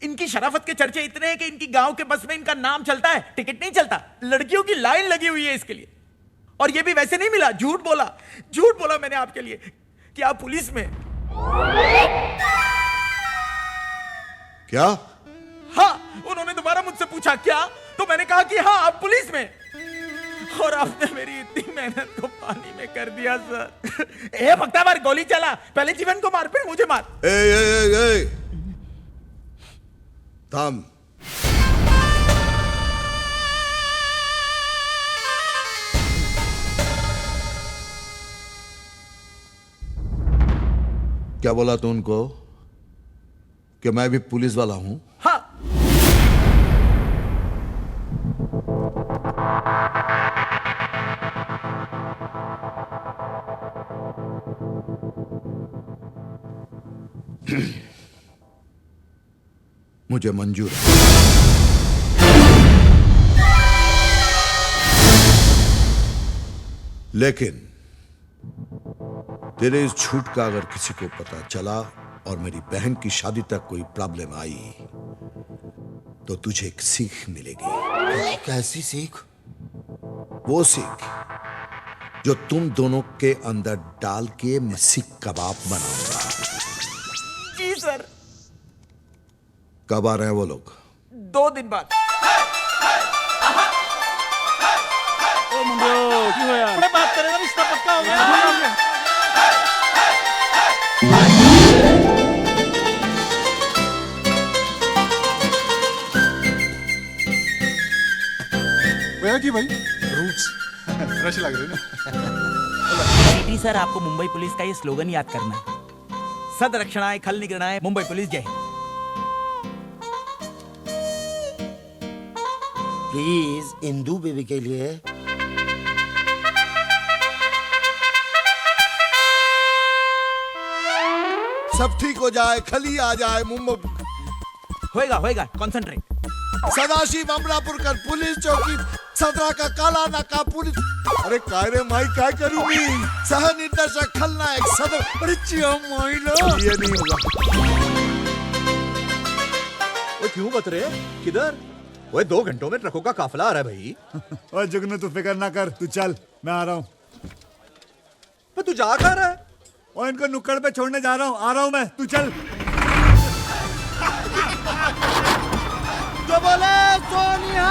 इनकी शराफत के चर्चे इतने हैं कि इनकी गांव के बस में इनका नाम चलता है, टिकट नहीं चलता। लड़कियों की लाइन लगी हुई है इसके लिए। और ये भी वैसे नहीं मिला, झूठ बोला मैंने आपके लिए कि आप पुलिस में। क्या? हाँ, उन्होंने दोबारा मुझसे पूछा क्या, तो मैंने कहा कि हाँ आप पुलिस में। और आपने मेरी इतनी मेहनत को पानी में कर दिया सर। ए भक्ता मार, गोली चला। पहले जीवन को मार, फिर मुझे मार। ए थाम। क्या बोला तू उनको कि मैं भी पुलिस वाला हूं? हाँ। मुझे मंजूर है। लेकिन तेरे इस झूठ का अगर किसी को पता चला और मेरी बहन की शादी तक कोई प्रॉब्लम आई तो तुझे एक सीख मिलेगी। कैसी सीख? वो सीख जो तुम दोनों के अंदर डाल के मैं सीख कबाब बनाऊंगा। जी सर। कब आ रहे हैं वो लोग? 2 दिन बाद। ओ मुंडियो क्यों है यार? बड़े बात करेगा, रिश्ता पक्का हो गया। भैया की भाई रूट्स फ्रेश लग रहे ना। सीटी सर, आपको मुंबई पुलिस का ये स्लोगन याद करना है। सद रक्षणाय खल निगरणाय मुंबई पुलिस जय हिंद। प्लीज इंदू बेबी के लिए। सब ठीक हो जाए, खली आ जाए मुंबई। होएगा होएगा, कॉन्सेंट्रेट। सदाशिव अमरापुरकर पुलिस चौकी सदरा का काला नाका पुलिस। अरे काय रे माई काय करूं मी? सह निर्देशक खलनायक सदर। अरे चिया माई लो, ये नहीं होगा। वो क्यों बत रहे? किधर? वो 2 घंटों में ट्रकों का काफिला आ रहा है भाई। और जुगनू तू फिक्र ना कर, तू चल, मैं आ रहा हूँ। पर तू जा कहाँ रहा है? और इनको नुक्कड़ पे छोड़ने जा रहा हूँ, आ रहा हूँ मैं, तू चल। जो बोले सोनिया।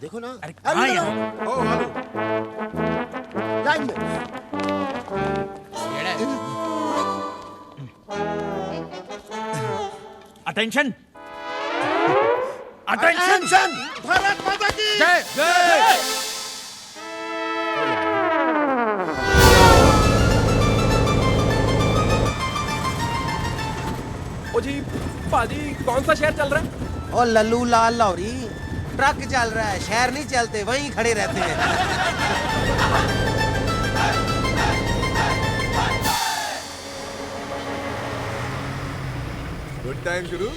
देखो ना। अरे कहाँ यार? लाइन में। Attention, attention. भारत माता की जय जय। ओ जी पाजी, कौन सा शहर चल रहा है? और लल्लू लाल लौरी, ट्रक चल रहा है, शहर नहीं चलते, वहीं खड़े रहते हैं। गुड टाइम गुरु।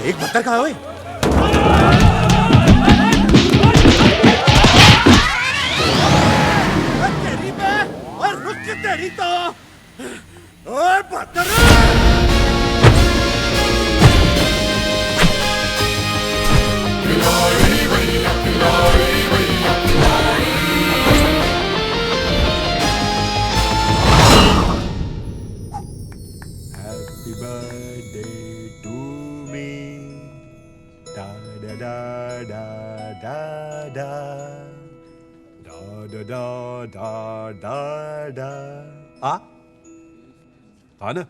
एक बत्तर कहाँ हुए? तेरी पे और रुक के तेरी तो। ओए बत्तर। Happy birthday to me. Da da da da da da. Da da da da da da. हाँ ना?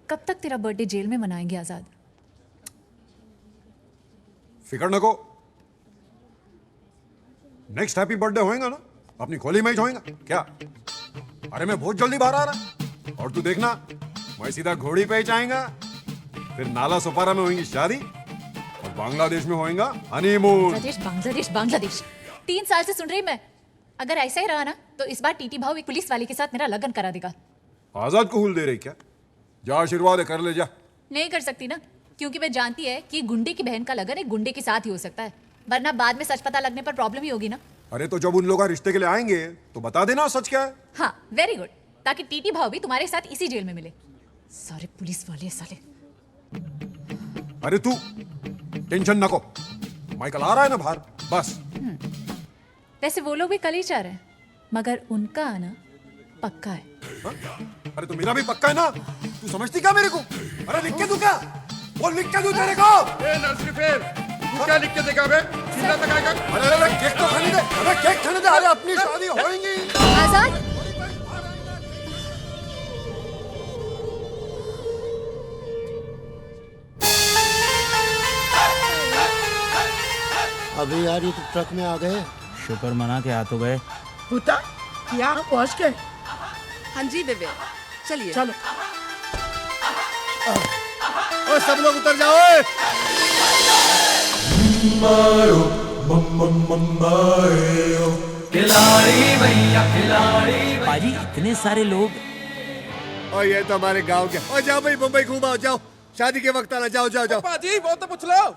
कब तक तेरा बर्थडे जेल में मनाएंगे आजाद? फिकर न को। नेक्स्ट हैप्पी बर्थडे होएगा ना, अपनी खोली में ही होएगा क्या? अरे मैं बहुत जल्दी बाहर आ रहा, और तू देखना मैं सीधा घोड़ी पे ही जाएगा, फिर नाला सोपारा में होगी शादी और बांग्लादेश में होएगा हनीमून। बांग्लादेश बांग्लादेश बांग्लादेश 3 साल से सुन रही मैं। अगर ऐसा ही रहा ना तो इस बार टीटी भाव एक पुलिस वाले के साथ मेरा लगन करा देगा। आजाद को हुल दे रही क्या? जा आशीर्वाद है, कर ले जा। नहीं कर सकती ना, क्योंकि मैं जानती है कि गुंडे की बहन का लगन एक गुंडे के साथ ही हो सकता है, वरना बाद में सच पता लगने पर प्रॉब्लम ही होगी ना। अरे तो जब उन लोग रिश्ते के लिए आएंगे तो बता देना सच क्या है। हाँ वेरी गुड, ताकि टीटी भाव भी तुम्हारे साथ इसी जेल में मिले। सारे पुलिस वाले साले। अरे तू टेंशन न को, माइकल आ रहा है ना बाहर, बस। वैसे वो लोग भी कल ही चाह रहे हैं, मगर उनका आना पक्का है। हा? अरे तो मेरा भी पक्का है ना, तू समझती क्या मेरे को? अरे लिख के दूं क्या? वो लिख के दूं तेरे को? ए नर्सरी फेर, तू क्या लिख के देगा बे? चिल्ला तक आएगा। अरे केक तो खाने दे, अरे केक खाने दे, अरे अपनी शादी होएगी। आजाद अबे यार ये तो ट्रक में आ गए। शुक्र मना के आ तो गए। पुता यहाँ पहुँच गए। हाँ जी बेबे, चलिए चलो। सब लोग उतर जाओ। मारो मारो खिलाड़ी भैया खिलाड़ी। पाजी इतने सारे लोग। और ये तो हमारे गांव के। और जाओ भाई मुंबई घूम आओ, जाओ शादी के वक्त आना, जाओ जाओ जाओ। पाजी वो तो पूछ लो।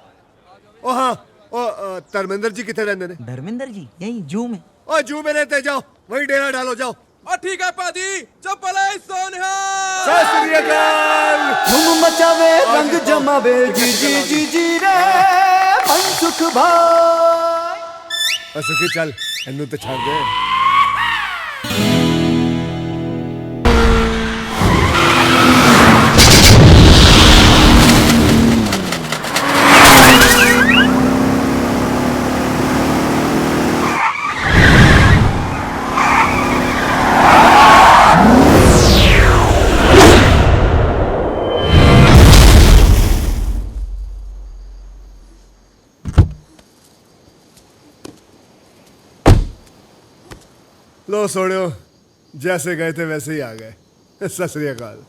ओ हाँ, ओ धर्मेंद्र जी कितने रहते हैं? धर्मेंद्र जी यही जू में। और जू में रहते, जाओ वही डेरा डालो, जाओ। और ठीक है पाजी, चप्पल सोनिया। सत श्री अकाल। धूम मचावे रंग जमावे जी जी जी जी रे मनसुख भाई। सुखी चल इन्नू तो छोड़ दे। लो सोड़ो, जैसे गए थे वैसे ही आ गए। सत श्री अकाल।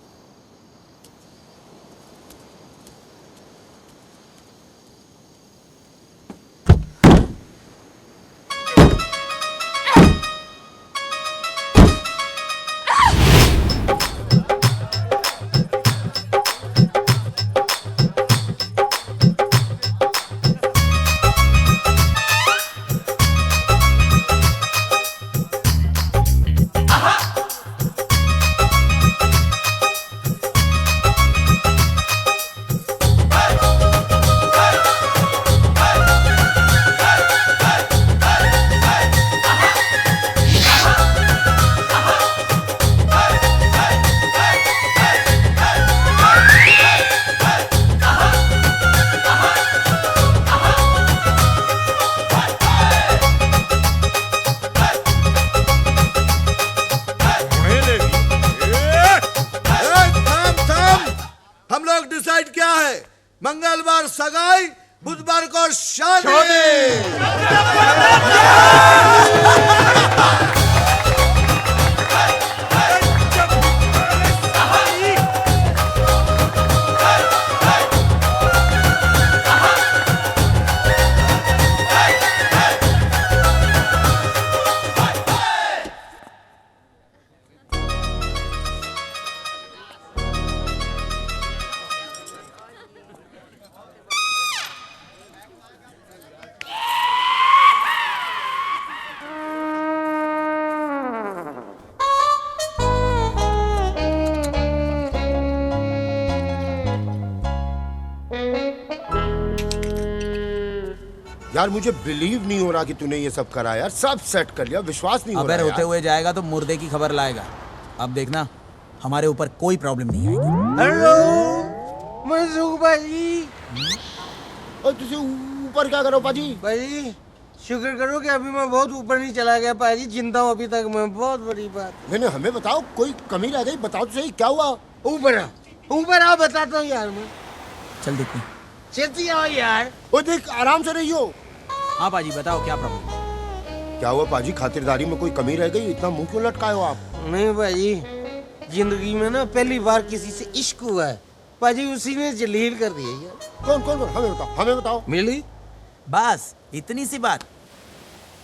मंगलवार सगाई, बुधवार को शादी। यार मुझे बिलीव नहीं हो रहा कि तूने ये सब करा यार, सब सेट कर लिया, विश्वास नहीं हो रहा। अबे रोते हुए जाएगा तो मुर्दे की खबर लाएगा। अब देखना हमारे ऊपर कोई प्रॉब्लम नहीं आएगी। हेलो मनसुख भाजी। और तुझे ऊपर क्या करो पाजी? भाजी शुक्र करो कि अभी मैं बहुत ऊपर नहीं चला गया पाजी, जिंदा हूँ अभी तक मैं, बहुत बड़ी बात। मैंने हमें बताओ, कोई कमी रह गई? बताओ तो सही क्या हुआ। ऊपर आओ बताता हूँ यार मैं। चल देखते चलती आओ यार। ओ देख आराम से रहियो। हाँ पाजी बताओ क्या प्रॉब्लम? क्या हुआ पाजी, खातिरदारी में कोई कमी रह गई? इतना मुंह क्यों लटकाए हो आप? नहीं पाजी, जिंदगी में ना पहली बार किसी से इश्क हुआ है पाजी, उसी ने जलील कर दिया यार। कौन कौन? हमें बताओ, हमें बताओ। मिली? बस इतनी सी बात।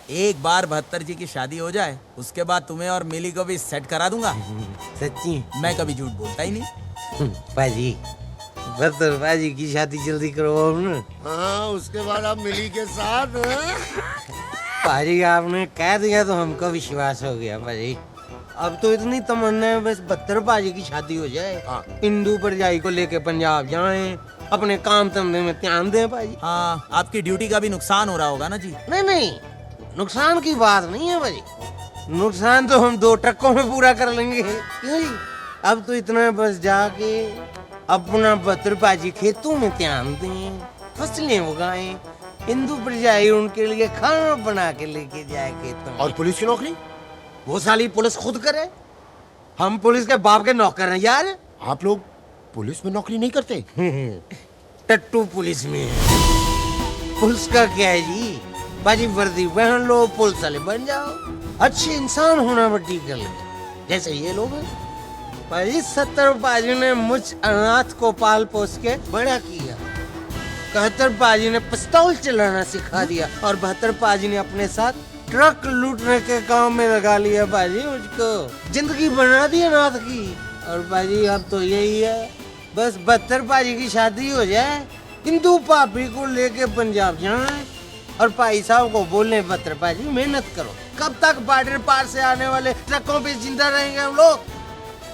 एक बार 72 जी की शादी हो जाए उसके बाद तुम्हें और मिली को भी सेट करा दूंगा। सच्ची? मैं कभी झूठ बोलता ही नहीं। पाजी 72 पाजी की शादी जल्दी करवाओ ना। हाँ उसके बाद आप मिली के साथ। पाजी आपने कह दिया तो हमको विश्वास हो गया पाजी। अब तो इतनी तमन्ना है बस 72 पाजी की शादी हो जाए। हाँ। इंदू परजाई को लेके पंजाब जाएं, अपने काम धंधे में ध्यान दें पाजी। हाँ आपकी ड्यूटी का भी नुकसान हो रहा होगा ना जी? नहीं नहीं, नुकसान की बात नहीं है भाई, नुकसान तो हम 2 ट्रकों में पूरा कर लेंगे। क्यों जी? अब तो इतना बस जाके अपना 72 पाजी खेतों में ध्यान दें, फसलें उगाएं, हिंदू प्रजाएं उनके लिए खाना बना के लेके जाए खेतों में। और पुलिस की नौकरी? वो साली पुलिस खुद करे, हम पुलिस के बाप के नौकर हैं यार। आप लोग पुलिस में नौकरी नहीं करते? टट्टू पुलिस में है। पुलिस का क्या है जी, बाजी वर्दी पहन लो, पुलिस वाले बन जाओ, अच्छे इंसान होना बड़ी गल है, जैसे ये लोग हैं। भाई 70 पाजी ने मुझ अनाथ को पाल पोस के बड़ा किया। 71 पाजी ने पिस्तौल चलाना सिखा दिया और 72 पाजी ने अपने साथ ट्रक लूटने के काम में लगा लिया। बाजी मुझको जिंदगी बना दी अनाथ की। और बाजी अब तो यही है, बस 72 पाजी की शादी हो जाए, हिंदू पापी को लेके पंजाब जाना है और भाई साहब को बोलने 72 पाजी मेहनत करो। कब तक बॉर्डर पार से आने वाले ट्रकों पे जिंदा रहेंगे हम लोग?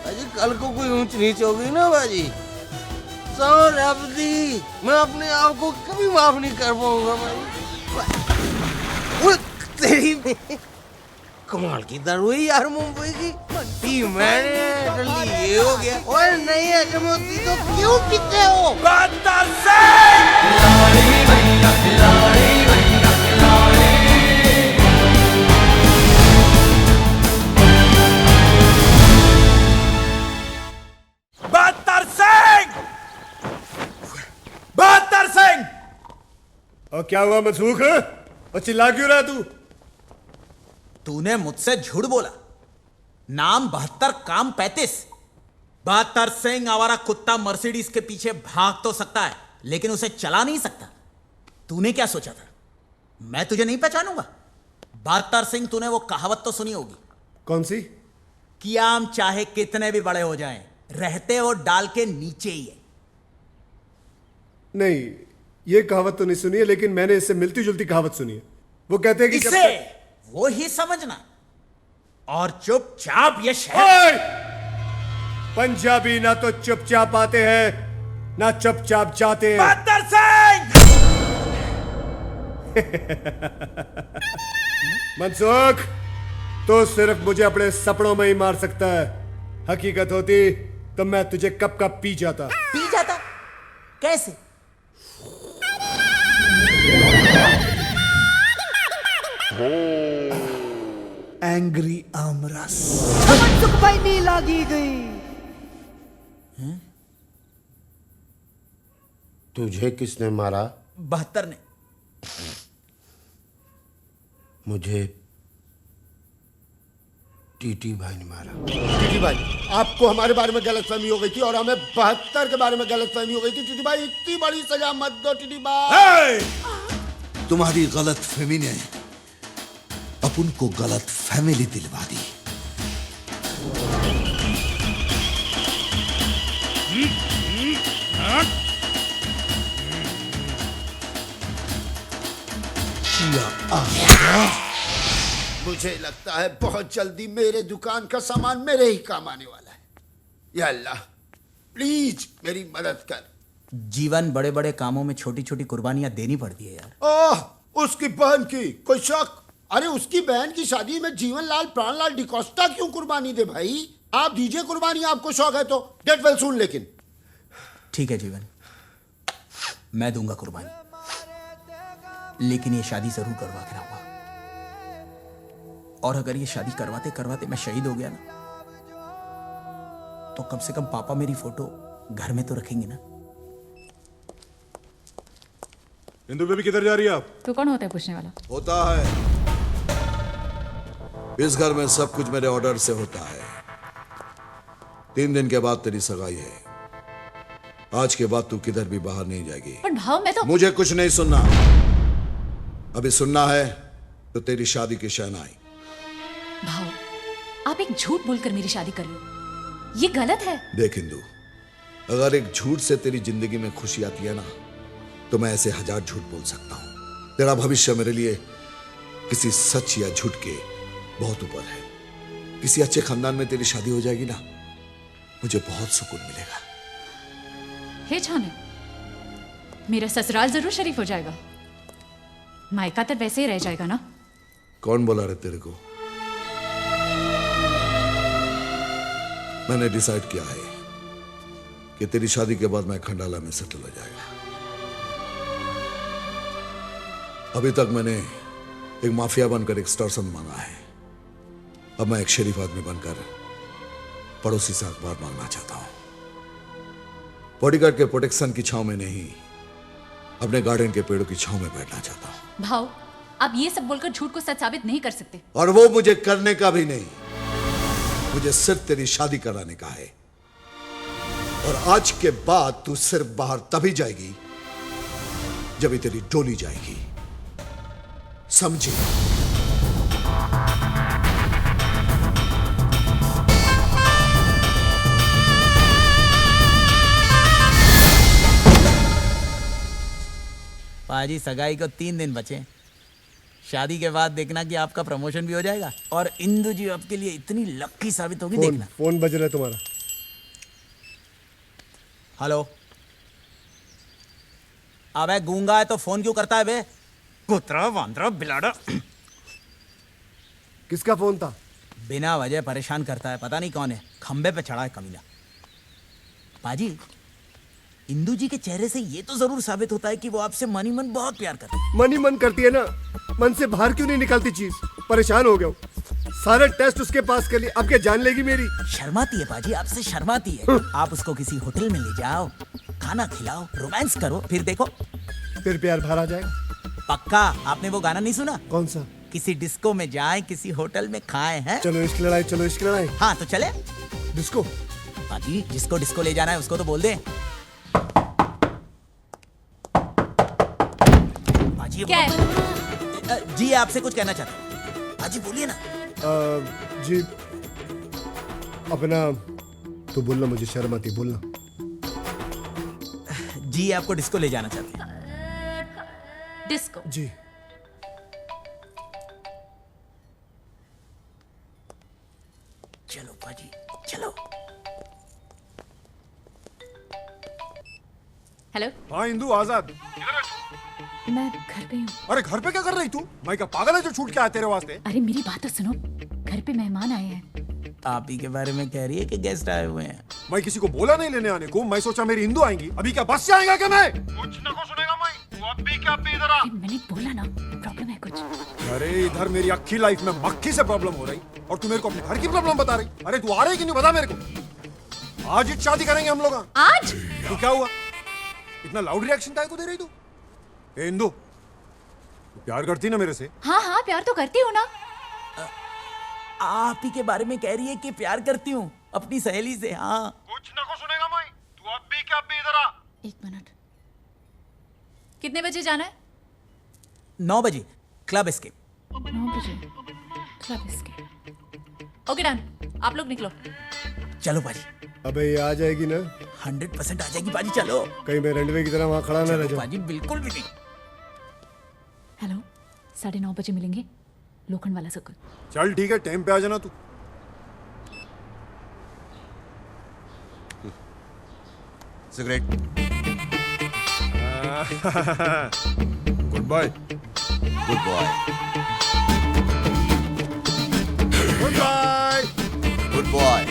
बाजी कल को कोई ऊंच नीच होगी ना बाजी, सो रब दी मैं अपने आप को कभी माफ नहीं कर पाऊंगा बाजी। तेरी कमाल की दारू है यार मुंबई की। पी मैंने जल्दी ये हो गया। ओए नहीं है जमोती तो क्यों पीते हो? बदतर से खिलाड़ी भैया खिलाड़ी भैया खिलाड़ी। बदतर सिंह, बदतर सिंह। और क्या हुआ मनसूख? और चिल्ला क्यों रहा तू? तूने मुझसे झूठ बोला। नाम 72 काम 35। बदतर सिंह आवारा कुत्ता मर्सिडीज के पीछे भाग तो सकता है लेकिन उसे चला नहीं सकता। तूने क्या सोचा था मैं तुझे नहीं पहचानूंगा? बदतर सिंह, तूने वो कहावत तो सुनी होगी। कौन सी? कि आम चाहे कितने भी बड़े हो जाएं, रहते वो डाल के नीचे ही है। नहीं, ये कहावत तो नहीं सुनी है, लेकिन मैंने इससे मिलती जुलती कहावत सुनी है। वो कहते हैं कि इसे वो ही समझना और चुपचाप ये शहर। पंजाबी ना तो चुपचाप आते हैं ना चुपचाप जाते हैं। बदतर सिंह! मनसुख, तो सिर्फ मुझे अपने सपनों में ही मार सकता है। हकीकत होती तो मैं तुझे कब कब पी जाता। पी जाता? कैसे? एंग्री आमरस। मनसुख भाई नी लागी गई। तुझे किसने मारा? 72 ने। मुझे टीटी भाई ने मारा। टीटी भाई, आपको हमारे बारे में गलतफहमी हो गई थी और हमें 72 के बारे में गलतफहमी हो गई थी। टीटी भाई, इतनी बड़ी सजा मत दो टीटी भाई। तुम्हारी गलत फहमी ने अपन को गलत फैमिली दिलवा दी। मुझे लगता है बहुत जल्दी मेरे दुकान का सामान मेरे ही काम आने वाला है। या अल्लाह, प्लीज मेरी मदद कर। जीवन बड़े बड़े कामों में छोटी छोटी कुर्बानियां देनी पड़ती है यार। ओह, उसकी बहन की कोई शक? अरे उसकी बहन की शादी में जीवनलाल प्राणलाल डिकोस्टा क्यों कुर्बानी दे भाई? आप दीजिए कुर्बानी, आपको शौक है तो। Get well soon. लेकिन ठीक है जीवन, मैं दूंगा कुर्बानी, लेकिन ये शादी जरूर करवा के रहूंगा। और अगर ये शादी करवाते करवाते मैं शहीद हो गया ना, तो कम से कम पापा मेरी फोटो घर में तो रखेंगे ना। इंदु बेबी किधर जा रही है आप? तू कौन होता है पूछने वाला? होता है, इस घर में सब कुछ मेरे ऑर्डर से होता है। 3 दिन के बाद तेरी सगाई है। आज के बाद तू किधर भी बाहर नहीं जाएगी। पर भाव, मैं तो मुझे कुछ नहीं सुनना। अभी सुनना है तो तेरी शादी की शहनाई। भाव, आप एक झूठ बोलकर मेरी शादी कर लो, ये गलत है। देख इंदु, अगर एक झूठ से तेरी जिंदगी में खुशी आती है ना, तो मैं ऐसे 1000 झूठ बोल सकता हूं। तेरा भविष्य मेरे लिए किसी सच या झूठ के बहुत ऊपर है। किसी अच्छे खानदान में तेरी शादी हो जाएगी ना, मुझे बहुत सुकून मिलेगा। हे छाने, मेरा ससुराल जरूर शरीफ हो जाएगा, मायका तो वैसे ही रह जाएगा ना। कौन बोला रे तेरे को? मैंने डिसाइड किया है कि तेरी शादी के बाद मैं खंडाला में सेटल हो जाएगा। अभी तक मैंने एक माफिया बनकर एक्सटॉर्शन मांगा है, अब मैं एक शरीफ आदमी बनकर पड़ोसी से अखबार मांगना चाहता हूं। बॉडीगार्ड के प्रोटेक्शन की छांव में नहीं, अपने गार्डन के पेड़ों की छांव में बैठना चाहता हूं। भाव, आप ये सब बोलकर झूठ को सच साबित नहीं कर सकते। और वो मुझे करने का भी नहीं, मुझे सिर्फ तेरी शादी कराने का है। और आज के बाद तू सिर्फ बाहर तभी जाएगी जब ही तेरी डोली जाएगी, समझी? पाजी सगाई को 3 दिन बचे। शादी के बाद देखना कि आपका प्रमोशन भी हो जाएगा और इंदु जी आपके लिए इतनी लक्की साबित होगी, देखना। फोन बज रहा है तुम्हारा। हेलो। अबे गूंगा है तो फोन क्यों करता है बे? कुतरा वांदरा बिलाड़ा। किसका फोन था? बिना वजह परेशान करता है, पता नहीं कौन है, खंबे पे चढ़ा है कमीना। पाजी, इंदु जी के चेहरे से ये तो जरूर साबित होता है कि वो आपसे मन ही मन बहुत प्यार करती है। मन ही मन करती है ना, मन से बाहर क्यों नहीं निकलती चीज? परेशान हो गया हूँ, सारे टेस्ट उसके पास कर लिए, अब क्या जान लेगी मेरी? शर्माती है पाजी, आपसे शर्माती है। आप उसको किसी होटल में ले जाओ, खाना खिलाओ, रोमांस करो, फिर देखो फिर प्यार बाहर आ जाएगा। पक्का। आपने वो गाना नहीं सुना? कौन सा? किसी डिस्को में जाए, किसी होटल में खाए हैं। चलो इश्क लड़ाई, चलो इश्क लड़ाई। हाँ तो चले डिस्को। पाजी, जिसको डिस्को ले जाना है उसको तो बोल दे। क्या है? जी आपसे कुछ कहना चाहते हैं। पाजी बोलिए ना। जी अपना तो बोलना, मुझे शर्म आती, बोलना। जी आपको डिस्को ले जाना चाहते हैं। डिस्को? जी। चलो पाजी चलो। हेलो। हाँ इंदु, आजाद। मैं घर पे हूँ। अरे घर पे क्या कर रही तू? मैं क्या पागल है जो छूट के आया तेरे वास्ते? अरे मेरी बात तो सुनो, घर पे मेहमान आए हैं। आप ही के बारे में कह रही है कि गेस्ट आए हुए हैं। मैं किसी को बोला नहीं लेने आने को, मैं सोचा मेरी इंदु आएंगी। अभी क्या बस से आएगा क्या मैं? कुछ ना को सुनेगा मैं। तू अब भी क्या इधर आ। मैंने बोला ना, प्रॉब्लम है कुछ। अरे इधर मेरी अक्खी लाइफ में मक्खी से प्रॉब्लम हो रही और तू मेरे को अपने घर की प्रॉब्लम बता रही। अरे तू आ रही कि नहीं बता मेरे को। आज ही शादी करेंगे हम लोग। आज? तो क्या हुआ? इतना लाउड रिएक्शन काहे को दे रही तू? ए इंदु, तू प्यार करती ना मेरे से? हाँ हाँ प्यार तो करती हूँ ना। आप ही के बारे में कह रही है कि प्यार करती हूँ अपनी सहेली से। हाँ कुछ ना को सुनेगा मैं। तू अब भी क्या इधर आ। 1 मिनट। कितने बजे जाना है? 9 बजे क्लब एस्केप। 9 बजे क्लब एस्केप। ओके डन, आप लोग निकलो। चलो बाजी। अबे ये आ जाएगी ना? 100% आ जाएगी बाजी, चलो। कहीं मैं रनवे की तरह वहाँ खड़ा ना रह जाऊं। बाजी बिल्कुल भी नहीं। हेलो, 9:30 बजे मिलेंगे, लोखंड वाला सर्कल। चल ठीक है, टाइम पे आ जाना तू। Cigarette. Goodbye. Good boy. Goodbye. Good boy.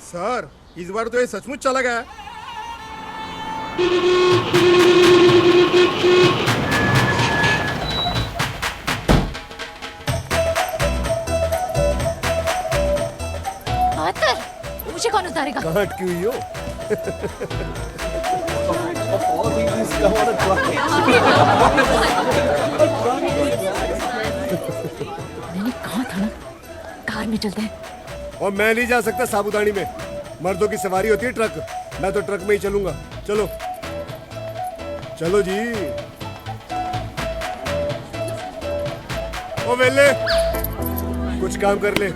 Sir इस बार तो ये सचमुच चला गया। मुझे कौन उतारेगा? कहाँ अटकी हुई हो? मैंने कहा था ना, कार में चलते हैं। और मैं नहीं जा सकता साबुदानी में, मर्दों की सवारी होती है ट्रक, मैं तो ट्रक में ही चलूंगा। चलो चलो जी। ओ वेले, कुछ काम कर ले।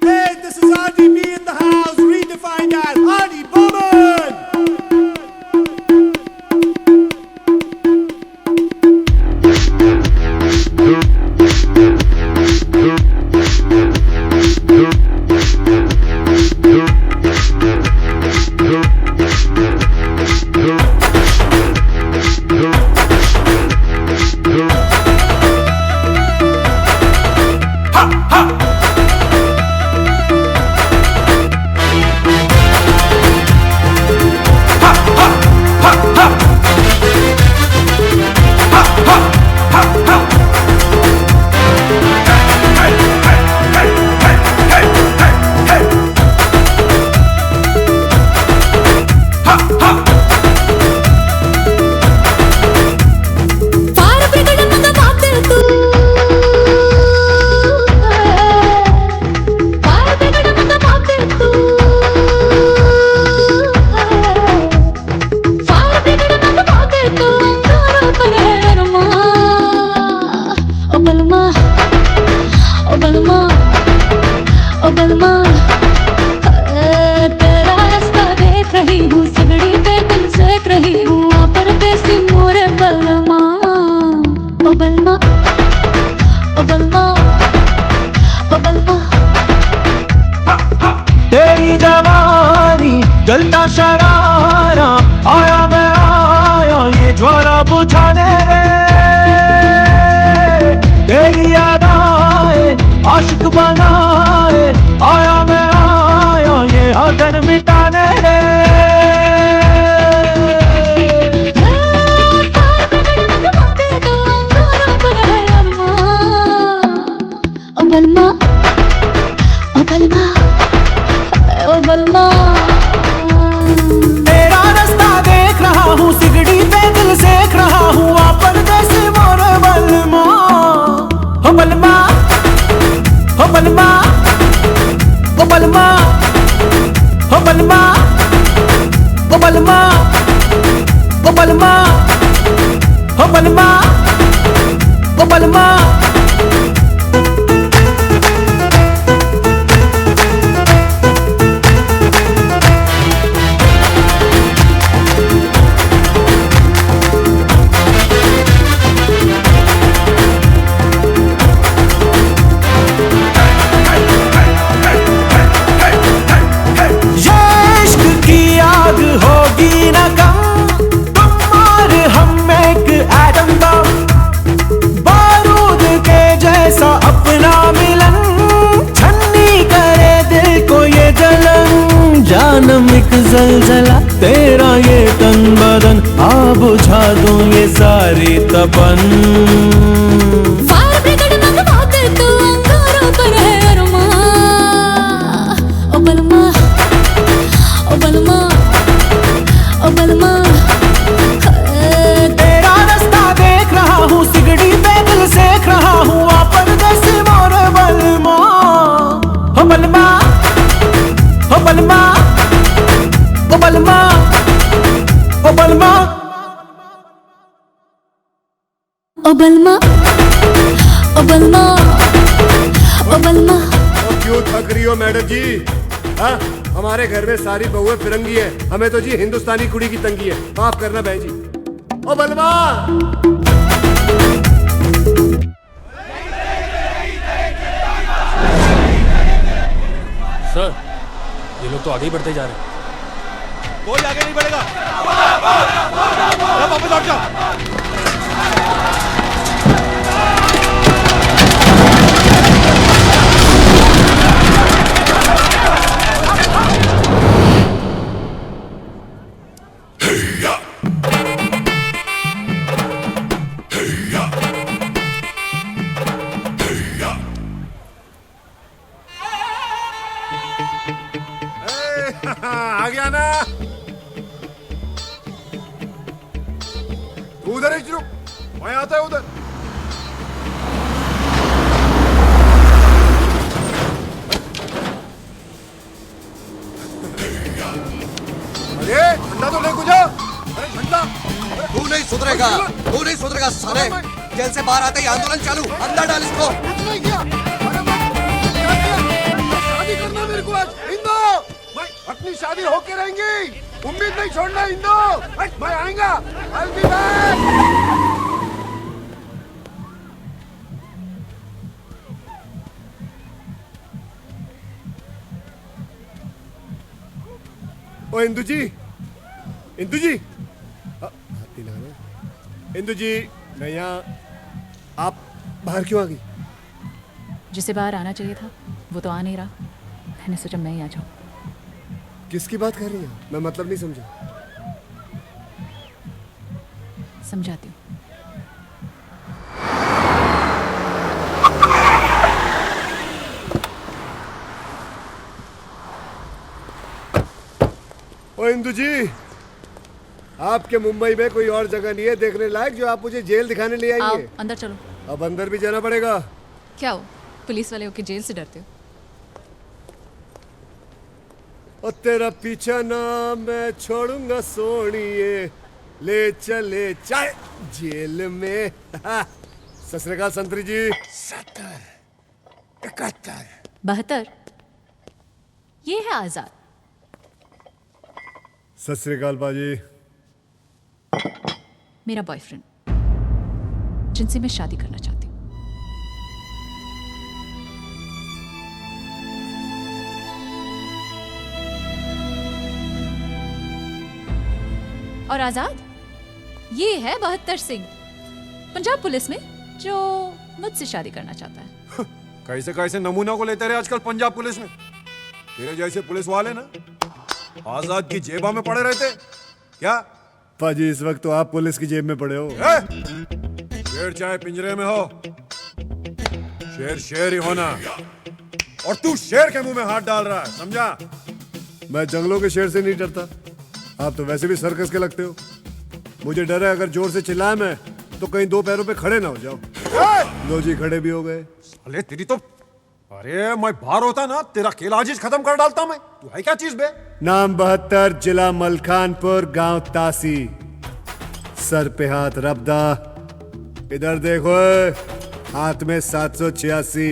Hey, this is RDB in the house, redefined as Adi Burman. बलमा ओ बलमा तेरा रास्ता देख रही हूँ सिगड़ी पे दिल सेक रही हूँ पर देसी मोरे बलमा ओ बलमा ओ बलमा ओ बलमा तेरी जवानी जलता शरारा आया मैं आया ये ज्वाला बुझाने रे तेरी यादें आशिक बनाए आया मैं आया ये अदर मिटाने रे ओ बलमा ओ बलमा ओ बलमा तेरा रास्ता देख रहा हूँ सिगड़ी पे दिल सेक रहा हूँ परदेसी मोर बलमा हो बलमा हो बलमा ओ बलमा हो बलमा ओ बलमा ओ बलमा हो बलमा ओ बलमा होगी न कम तुम और हम एक एटम बम बारूद के जैसा अपना मिलन छन्नी करे दिल को ये जलन जानम एक जलजला तेरा ये तन बदन आ बुझा दूं ये सारी तपन फायर ब्रिगेड मंगवा दे तू अंगारों पर है अरमा ओ बलमा ओ बलमा ओ बलमा तेरा रास्ता देख रहा हूँ सिगड़ी पे दिल सेक रहा हूँ परदेसी मोर बलमा हो बलमा हो बलमा ओ बलमा ओ बलमा ओ बलमा ओ बलमा ओ बलमा क्यों थक रही हो मैडम जी? हाँ, हमारे घर में सारी बहुएं फिरंगी है, हमें तो जी हिंदुस्तानी कुड़ी की तंगी है। माफ करना बहन जी। ओ बलमा सर ये लोग तो आगे ही बढ़ते जा रहे हैं। कोई आगे नहीं बढ़ेगा। वापस लौट जाओ। आ गया ना? तू उधर ही रुक, मैं आता है उधर। अरे ठंडा तो ले कुछ। अरे ठंडा। तू नहीं सुधरेगा साले। जेल से बाहर आते ही आंदोलन चालू। अंदर डाल इसको। शादी करना मेरे को आज। इंदो अपनी शादी होके रहेंगी, उम्मीद नहीं छोड़ना इंदो। मैं आएगा। I'll be back. ओ इंदू जी, इंदू जी, इंदू जी, मैं यहाँ, आप बाहर क्यों आ गई? जिसे बाहर आना चाहिए था वो तो आ नहीं रहा, मैंने सोचा मैं ही आ जाऊं। किसकी बात कर रही हैं? मैं मतलब नहीं समझा। समझाती हूँ। ओ इंदू जी, आपके मुंबई में कोई और जगह नहीं है देखने लायक जो आप मुझे जेल दिखाने ले आएंगे? आप अंदर चलो। अब अंदर भी जाना पड़ेगा। क्या हो, पुलिस वाले होके जेल से डरते हो? और तेरा पीछा ना मैं छोड़ूंगा सोनिए, ले चले चाहे जेल में। सत श्री अकाल संतरी जी। 72 ये है आजाद। सत श्री अकाल बाजी। मेरा बॉयफ्रेंड जिनसे मैं शादी करना चाहती हूँ। और आजाद ये है 72 सिंह, पंजाब पुलिस में, जो मुझसे शादी करना चाहता है। कैसे कैसे नमूना को लेते रहे आजकल पंजाब पुलिस में। तेरे जैसे पुलिस वाले ना आजाद की जेबा में पड़े रहते क्या? पाजी इस वक्त तो आप पुलिस की जेब में पड़े हो। शेर चाहे पिंजरे में हो, शेर शेर ही होना। और तू शेर के मुंह में हाथ डाल रहा है, समझा? मैं जंगलों के शेर से नहीं डरता। आप तो वैसे भी सर्कस के लगते हो। मुझे डर है अगर जोर से चिल्लाए मैं तो कहीं दो पैरों पे खड़े ना हो जाओ। लो जी खड़े भी हो गए। अरे तेरी तो, अरे मैं बाहर होता ना तेरा खेल आज खत्म कर डालता मैं। तू है क्या चीज बे? नाम 72, जिला मलखानपुर, गांव तासी, सर पे हाथ रबदा। इधर देखो, हाथ में 786।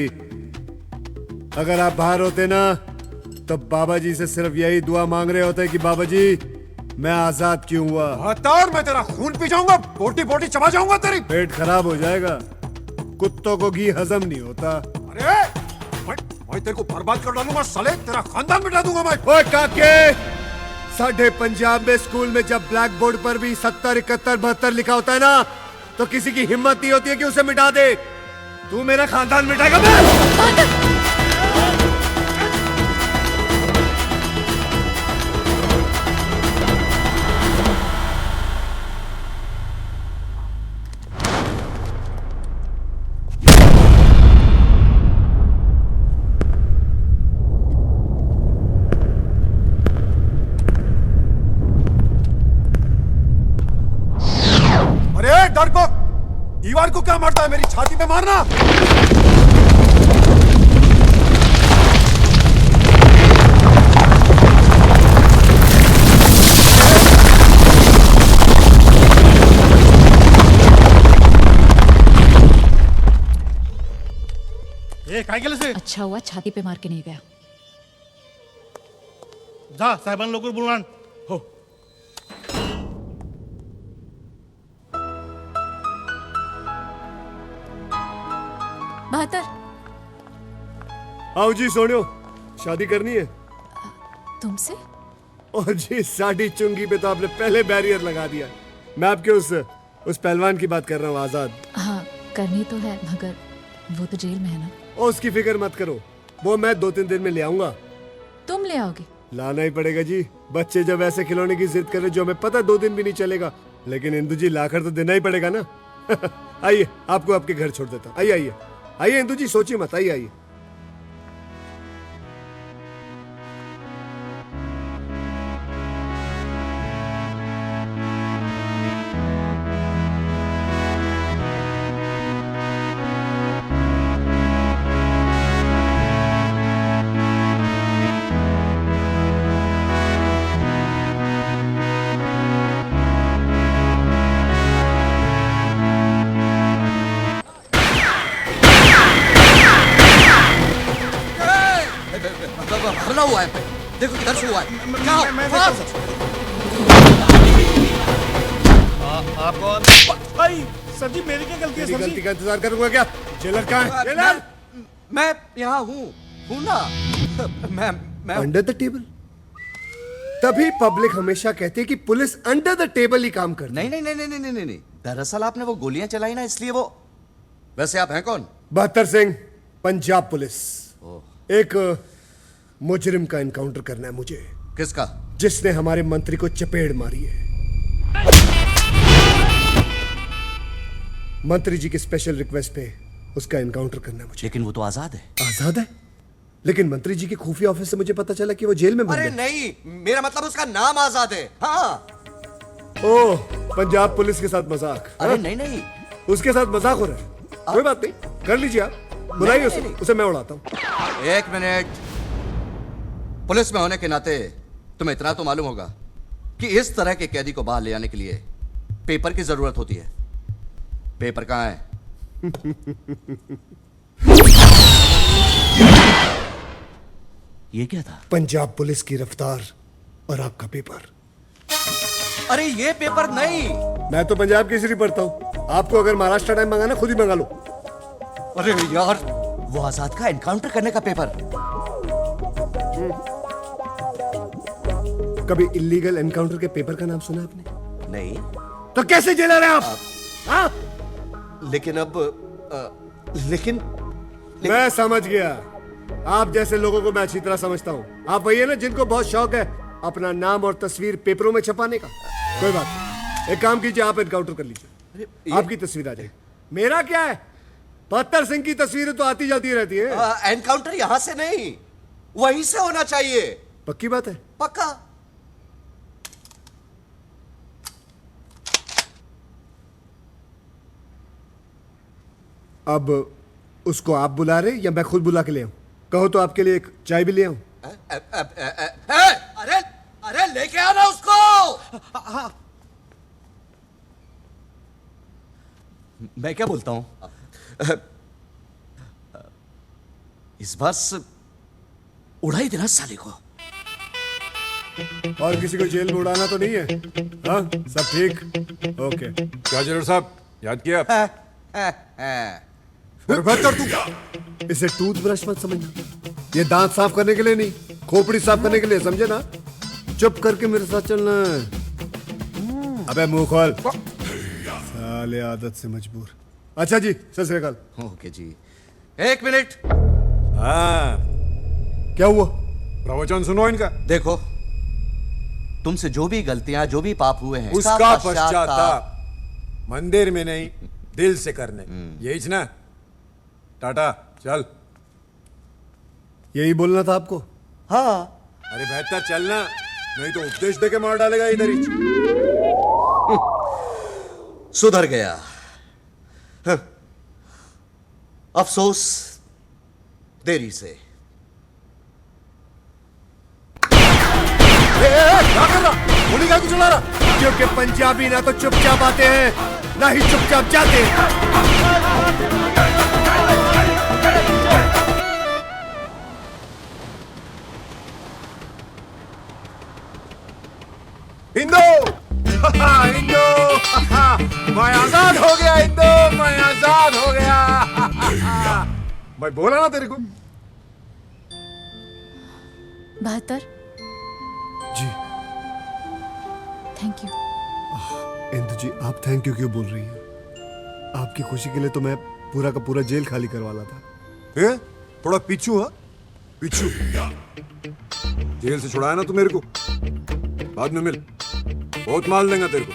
अगर आप बाहर होते ना तो बाबा जी से सिर्फ यही दुआ मांग रहे होते कि बाबा जी मैं आजाद क्यों हुआ। हतार मैं तेरा खून पी जाऊंगा, बोटी बोटी चबा जाऊंगा तेरी। पेट खराब हो जाएगा, कुत्तों को घी हजम नहीं होता। अरे मैं तेरे को बर्बाद कर डालूंगा साले, तेरा खानदान मिटा दूंगा मैं। ओए काके, साढ़े पंजाब में स्कूल में जब ब्लैक बोर्ड पर भी 70, 71, 72 लिखा होता है ना तो किसी की हिम्मत नहीं होती है कि उसे मिटा दे। तू मेरा खानदान मिटाएगा मैं? दीवार को क्या मारता है, मेरी छाती पे मारना। से अच्छा हुआ छाती पे मार के नहीं गया। जा साहेबान लोग बुलवान हो। बहत्तर। आओ जी सोनियो, शादी करनी है तुमसे? और जी साड़ी चुंगी पे तो आपने पहले बैरियर लगा दिया। मैं आपके उस पहलवान की बात कर रहा हूँ, आजाद। हाँ करनी तो है, मगर वो तो जेल में है ना। और उसकी फिक्र मत करो, वो मैं 2-3 दिन में ले आऊंगा। तुम ले आओगे? लाना ही पड़ेगा जी। बच्चे जब ऐसे खिलौने की जिद करे जो हमें पता 2 दिन भी नहीं चलेगा, लेकिन इंदु जी लाकर तो देना ही पड़ेगा ना। आइए आपको आपके घर छोड़ देता हूँ। आइए आइए आइए इंदु जी, सोचिए मत, आइए आइए। हमला हुआ है, देखो किधर से हुआ है। क्या आप कौन? भाई सर जी मेरी क्या गलती है? सर जी गलती का इंतजार करूंगा क्या? जेलर कहाँ है? जेलर मैं यहाँ हूँ ना। मैं अंडर द टेबल। तभी पब्लिक हमेशा कहती है कि पुलिस अंडर द टेबल ही काम करती है। नहीं। दरअसल आपने वो गोलियां चलाई ना, इसलिए वो। वैसे आप हैं कौन? 72 सिंह, पंजाब पुलिस। एक मुजरिम का एनकाउंटर करना है मुझे। किसका? जिसने हमारे मंत्री को चपेड़ मारी है। मंत्री जी की स्पेशल रिक्वेस्ट पे उसका एनकाउंटर करना है मुझे। लेकिन वो तो आजाद है। आजाद है? लेकिन मंत्री जी के खुफिया ऑफिस से मुझे पता चला कि वो जेल में बंद है। अरे नहीं, मेरा मतलब उसका नाम आजाद है। हाँ। ओह, पंजाब पुलिस के साथ मजाक। अरे नहीं, उसके साथ मजाक हो रहा है। कोई बात नहीं, कर लीजिए आप, बुलाइए उसे मैं उड़ाता हूँ। 1 मिनट। पुलिस में होने के नाते तुम्हें इतना तो मालूम होगा कि इस तरह के कैदी को बाहर ले आने के लिए पेपर की जरूरत होती है। पेपर कहाँ है? ये क्या था? पंजाब पुलिस की रफ्तार और आपका पेपर। अरे ये पेपर नहीं। मैं तो पंजाब केसरी पढ़ता हूँ, आपको अगर महाराष्ट्र टाइम मंगाना खुद ही मंगा लो। अरे यार, वो आजाद का एनकाउंटर करने का पेपर। कभी इलीगल एनकाउंटर के पेपर का नाम सुना आपने? नहीं। तो कैसे जेलर हैं आप? हाँ? लेकिन अब लेकिन मैं समझ गया, आप जैसे लोगों को मैं अच्छी तरह समझता हूँ। आप वही है ना जिनको बहुत शौक है अपना नाम और तस्वीर पेपरों में छपाने का। कोई बात नहीं, एक काम कीजिए, आप एनकाउंटर कर लीजिए, आपकी तस्वीर आ जाएगी। मेरा क्या है, बहत्तर सिंह की तस्वीरें तो आती जाती रहती है। एनकाउंटर यहाँ से नहीं, वहीं से होना चाहिए। पक्की बात है? पक्का। अब उसको आप बुला रहे या मैं खुद बुला के ले आऊं? कहो तो आपके लिए एक चाय भी ले आऊं? अरे अरे लेके आना उसको। मैं क्या बोलता हूं, इस बार उड़ा ही देना साले को। और किसी को जेल में उड़ाना तो नहीं है? हाँ, सब ठीक? ओके। क्या जरूर साहब, याद किया? इसे टूथब्रश मत समझना, ये दांत साफ करने के लिए नहीं, खोपड़ी साफ करने के लिए, समझे ना? चुप करके मेरे साथ चलना है। अबे मुंह खोल, साले आदत से मजबूर। अच्छा जी, सत श्री अकाल। ओके जी, एक मिनट। हाँ, क्या हुआ? प्रवचन सुनो इनका। देखो, तुमसे जो भी गलतियां, जो भी पाप हुए हैं, उसका पश्चाताप मंदिर में नहीं, दिल से करने। यही ना? टाटा, चल। यही बोलना था आपको? हाँ। अरे बेहतर चलना, नहीं तो उपदेश दे के मार डालेगा इधर ही। सुधर गया। अफसोस देरी से। क्या कर रहा? गोली क्या चला रहा? क्योंकि पंजाबी ना तो चुपचाप आते हैं, ना ही चुपचाप जाते हैं। हिंदू, हिंदू, मैं आजाद हो गया। हिंदू, मैं आजाद हो गया। मैं बोला ना तेरे को। 72। जी। Thank you. इंदु जी, आप थैंक यू क्यों बोल रही हैं? आपकी खुशी के लिए तो मैं पूरा का पूरा जेल खाली करवाला था। थोड़ा पीछू, हाँ पीछू। जेल से छुड़ाया ना तू मेरे को, बाद में मिल, बहुत माल देगा तेरे को।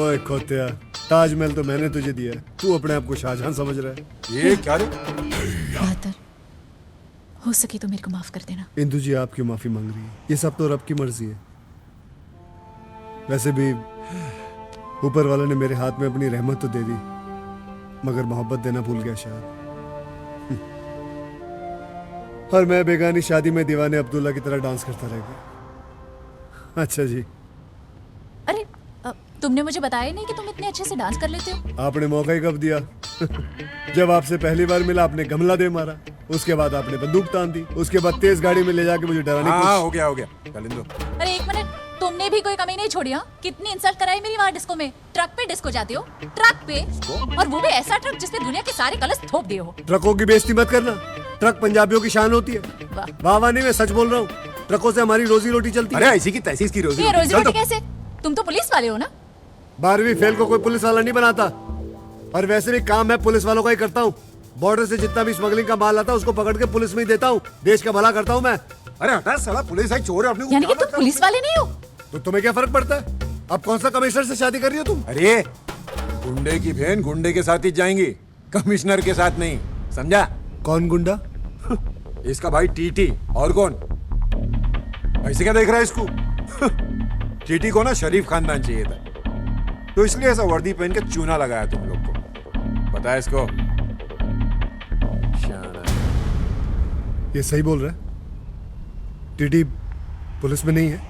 ओए खोतिया, ताजमहल तो मैंने तुझे दिया, तू अपने आप को शाहजहां समझ रहा है। ये क्या रे? 72, हो सके तो मेरे को माफ कर देना। इंदु जी, आप क्यों माफी मांग रही है? ये सब तो रब की मर्जी है। वैसे भी ऊपर वाले ने मेरे हाथ में अपनी रहमत तो दे दी, मगर मोहब्बत देना भूल गया शायद। और मैं बेगानी शादी में दीवाने अब्दुल्ला की तरह डांस करता रह गया। अच्छा जी। अरे तुमने मुझे बताया नहीं कि तुम इतने अच्छे से डांस कर लेते हो। आपने मौका ही कब दिया? जब आपसे पहली बार मिला आपने गमला दे मारा, उसके बाद आपने बंदूक तान दी, उसके बाद तेज गाड़ी में ले जाके मुझे डराने की हाँ, हो गया चल इंदु। अरे एक मिनट, तुमने भी कोई कमी नहीं छोड़ी? हाँ, कितनी इंसल्ट कराई मेरी वहाँ डिस्को में। ट्रक पे डिस्को जाते हो, ट्रक पे, और वो भी ऐसा ट्रक जिसपे दुनिया के सारे कलश थोप दिए हो। ट्रकों की बेइज्जती मत करना, ट्रक पंजाबियों की शान होती है। वाह वाह, नहीं मैं सच बोल रहा हूँ, ट्रकों से हमारी रोजी रोटी चलती है। अरे ऐसी की तैसी की रोजी रोटी कैसे? तुम तो पुलिस वाले हो ना? 12वीं फेल को कोई पुलिस वाला नहीं बनाता, और वैसे भी काम मैं पुलिस वालों का ही करता हूँ। बॉर्डर से जितना भी स्मगलिंग का माल आता है उसको पकड़ के पुलिस में ही देता हूँ, देश का भला करता हूँ मैं। अरे हटा साला, पुलिस है, चोर है अपने। यानी कि तुम पुलिस वाले नहीं हो? तो तुम्हें क्या फर्क पड़ता है? अब कौन सा कमिश्नर से शादी कर रही हो तुम? अरे गुंडे की बहन गुंडे के साथ ही जाएंगी, कमिश्नर के साथ नहीं, समझा? कौन गुंडा? इसका भाई टीटी। और कौन? ऐसे क्या देख रहा है इसको? टीटी को ना शरीफ खानदान चाहिए था, तो इसलिए ऐसा वर्दी पहन के चूना लगाया तुम लोग को। पता है इसको? ये सही बोल रहा है? टीटी पुलिस में नहीं है?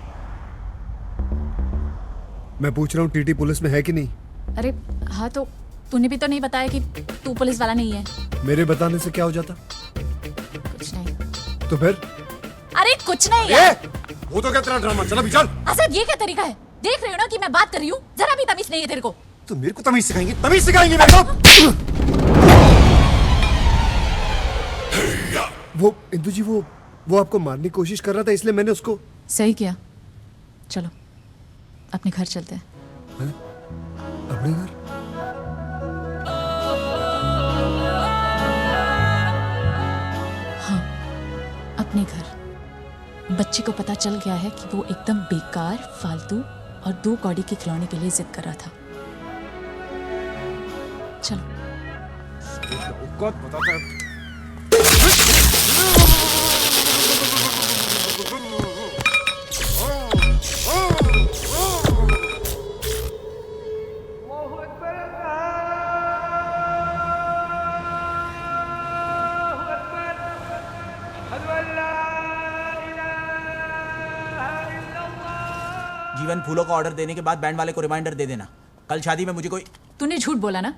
मैं पूछ रहा हूँ, टीटी पुलिस में है कि नहीं? अरे हाँ, तो तूने भी तो नहीं बताया कि तू पुलिस वाला नहीं है। मेरे बताने से क्या हो जाता? कुछ तो फिर अरे कुछ नहीं यार। वो तो क्या तेरा ड्रामा, चला भी चल। असद ये क्या तरीका है? देख रहे हो ना कि मैं बात कर रही हूँ, जरा भी तमीज नहीं है तेरे को। तो मेरे को तमीज सिखाएंगी, तमीज सिखाएंगी मेरे को। वो इंदु जी वो आपको मारने की कोशिश कर रहा था, इसलिए मैंने उसको। सही किया। चलो अपने घर चलते हैं। अपने घर? हाँ, अपने घर। बच्चे को पता चल गया है कि वो एकदम बेकार, फालतू और 2 कौड़ी के खिलौने के लिए जिद कर रहा था। चलो। जीवन, फूलों का ऑर्डर देने के बाद बैंड वाले को रिमाइंडर दे देना, कल शादी में मुझे कोई। तूने झूठ बोला ना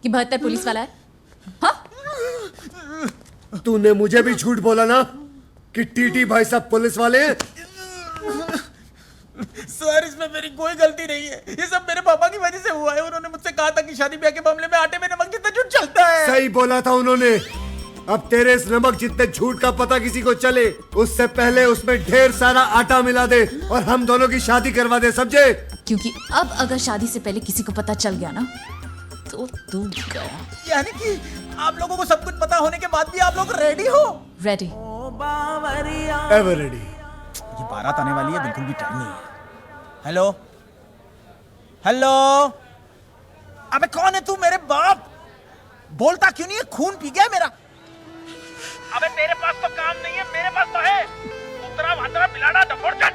कि 72 पुलिस वाला है? हाँ? तूने मुझे भी झूठ बोला ना कि टीटी भाई साहब पुलिस वाले हैं। सर, इसमें मेरी कोई गलती नहीं है, ये सब मेरे पापा की वजह से हुआ है। उन्होंने मुझसे कहा था कि शादी ब्याह के मामले में आटे में नमक जितना झूठ चलता है। सही बोला था उन्होंने। अब तेरे इस नमक जितने झूठ का पता किसी को चले, उससे पहले उसमें ढेर सारा आटा मिला दे और हम दोनों की शादी करवा दे, समझे? क्योंकि अब अगर शादी से पहले किसी को पता चल गया ना तो तू गया। यानी कि आप लोगों को सब कुछ पता होने के बाद भी आप लोग रेडी हो? रेडी। Ever ready. ये बारात आने वाली है, बिल्कुल भी टाइम नहीं है। हेलो हेलो, अबे कौन है तू? मेरे बाप, बोलता क्यों नहीं है? खून पी गया मेरा। अबे तेरे पास तो काम नहीं है, मेरे पास तो है। उतरा भातरा मिलाना डफोरचट।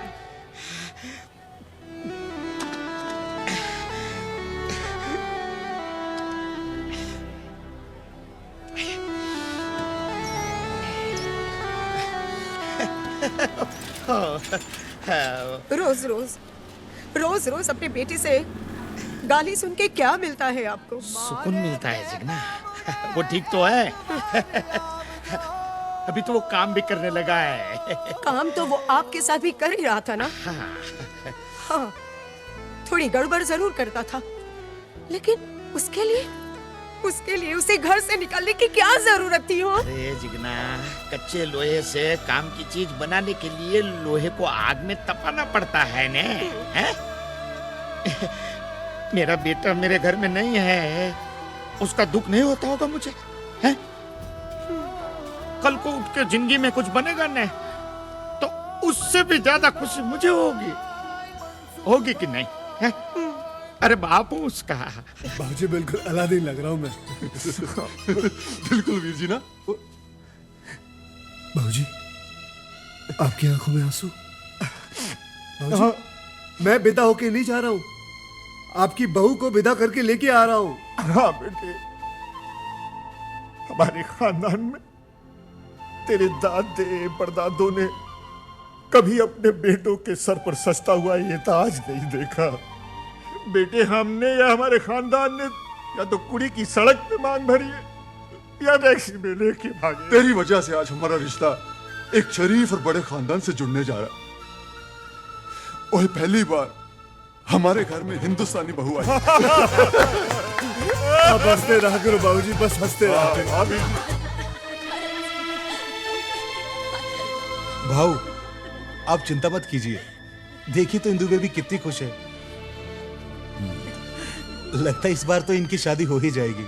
रोज रोज रोज रोज अपने बेटे से गाली सुन के क्या मिलता है आपको? सुकून मिलता है जिगना। वो ठीक तो है। अभी तो वो काम भी करने लगा है। काम तो वो आपके साथ भी कर ही रहा था ना। हाँ, थोड़ी गड़बड़ जरूर करता था, लेकिन उसके लिए उसे घर से निकालने की क्या जरूरत थी? हो अरे जिगना, कच्चे लोहे से काम की चीज बनाने के लिए लोहे को आग में तपाना पड़ता है ने, हैं? मेरा बेटा मेरे घर में नहीं है, उसका दुख नहीं होता होगा मुझे, हैं? कल को उठ के जिंदगी में कुछ बनेगा ने, तो उससे भी ज्यादा खुशी मुझे होगी कि नहीं, हैं? अरे बापू उसका। बाबूजी बिल्कुल अलादीन लग रहा हूं मैं। बिल्कुल वीर जी ना। बाबूजी, आपकी आंखों में आंसू? बाबूजी, मैं विदा होके नहीं जा रहा हूँ, आपकी बहू को विदा करके लेके आ रहा हूँ। हाँ बेटे, हमारे खानदान में तेरे दादे परदादों ने कभी अपने बेटों के सर पर सजता हुआ ये ताज नहीं देखा। बेटे, हमने या हमारे खानदान ने या तो कुड़ी की सड़क पे मांग भरी है या टैक्सी में लेके भागे। तेरी वजह से आज हमारा रिश्ता एक शरीफ और बड़े खानदान से जुड़ने जा रहा। ओए, पहली बार हमारे घर में हिंदुस्तानी बहू आई। अब हंसते रहा करो बाबूजी, बस हंसते रहा करो। भाऊ, आप चिंता मत कीजिए, देखिए तो इंदु बेबी कितनी खुश है। लगता है इस बार तो इनकी शादी हो ही जाएगी।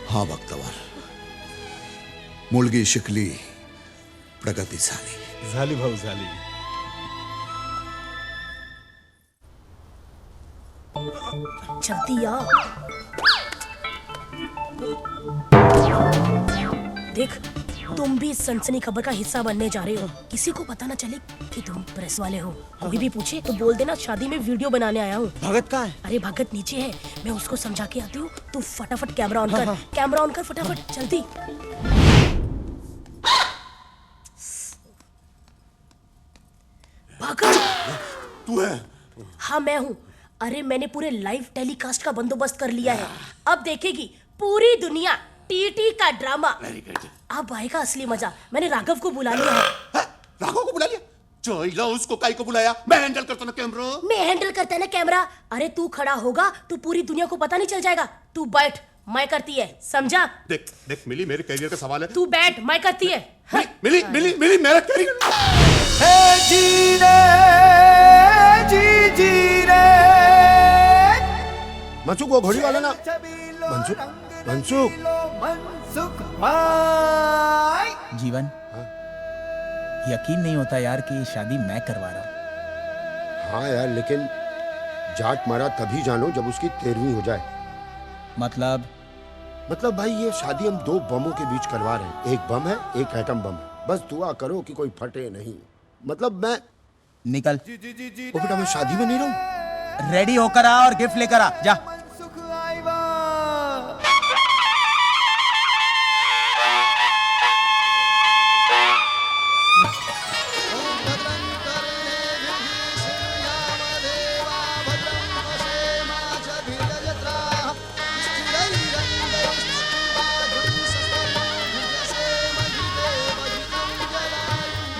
हाँ बख्तवर, मुलगी शिकली प्रगतिशाली। झाली भाऊ झाली। जल्दी आ। देख, तुम भी इस सनसनी खबर का हिस्सा बनने जा रहे हो। किसी को पता ना चले कि तुम प्रेस वाले हो। कोई भी पूछे तो बोल देना शादी में वीडियो बनाने आया हूँ। भगत कहाँ है? अरे भगत नीचे है, मैं उसको समझा के आती हूँ। तू फटाफट कैमरा ऑन कर। कैमरा ऑन कर फटाफट, जल्दी। भगत, तू है? हाँ मैं हूँ। अरे मैंने पूरे लाइव टेलीकास्ट का बंदोबस्त कर लिया है। अब देखेगी पूरी दुनिया टीटी का ड्रामा। अब आएगा असली मजा। मैंने राघव को बुला लिया है। राघव को बुला लिया? चलो उसको काई को बुलाया? मैं हैंडल करता ना कैमरा। मैं हैंडल करता ना कैमरा। अरे तू खड़ा होगा तो पूरी दुनिया को पता नहीं चल जाएगा। तू बैठ, मैं करती है, समझा? देख देख मिली, मेरे करियर का सवाल है। तू बैठ, मैं करती है। मिली मिली मिली मेरा करियर। जी रे मनसुख, वो घोड़ी वाला ना। मनसुख मनसुख जीवन, यकीन नहीं होता यार कि ये शादी मैं करवा रहा हूँ। हाँ यार, लेकिन जाट मारा तभी जानो जब उसकी 13वीं हो जाए। मतलब भाई ये शादी हम 2 बमों के बीच करवा रहे हैं। एक बम है, एक एटम बम है। बस दुआ करो कि कोई फटे नहीं। मतलब मैं निकल। ओ बेटा, मैं शादी में नहीं रहूं। रेडी होकर आ और गिफ्ट लेकर आ जा।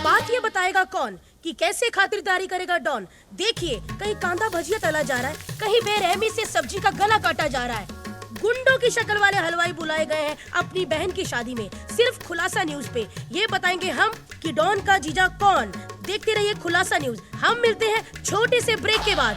बात ये बताएगा कौन कि कैसे खातिरदारी करेगा डॉन। देखिए, कहीं कांदा भजिया तला जा रहा है, कहीं बेरहमी से सब्जी का गला काटा जा रहा है। गुंडों की शक्ल वाले हलवाई बुलाए गए हैं अपनी बहन की शादी में। सिर्फ खुलासा न्यूज पे ये बताएंगे हम कि डॉन का जीजा कौन। देखते रहिए खुलासा न्यूज। हम मिलते हैं छोटे से ब्रेक के बाद।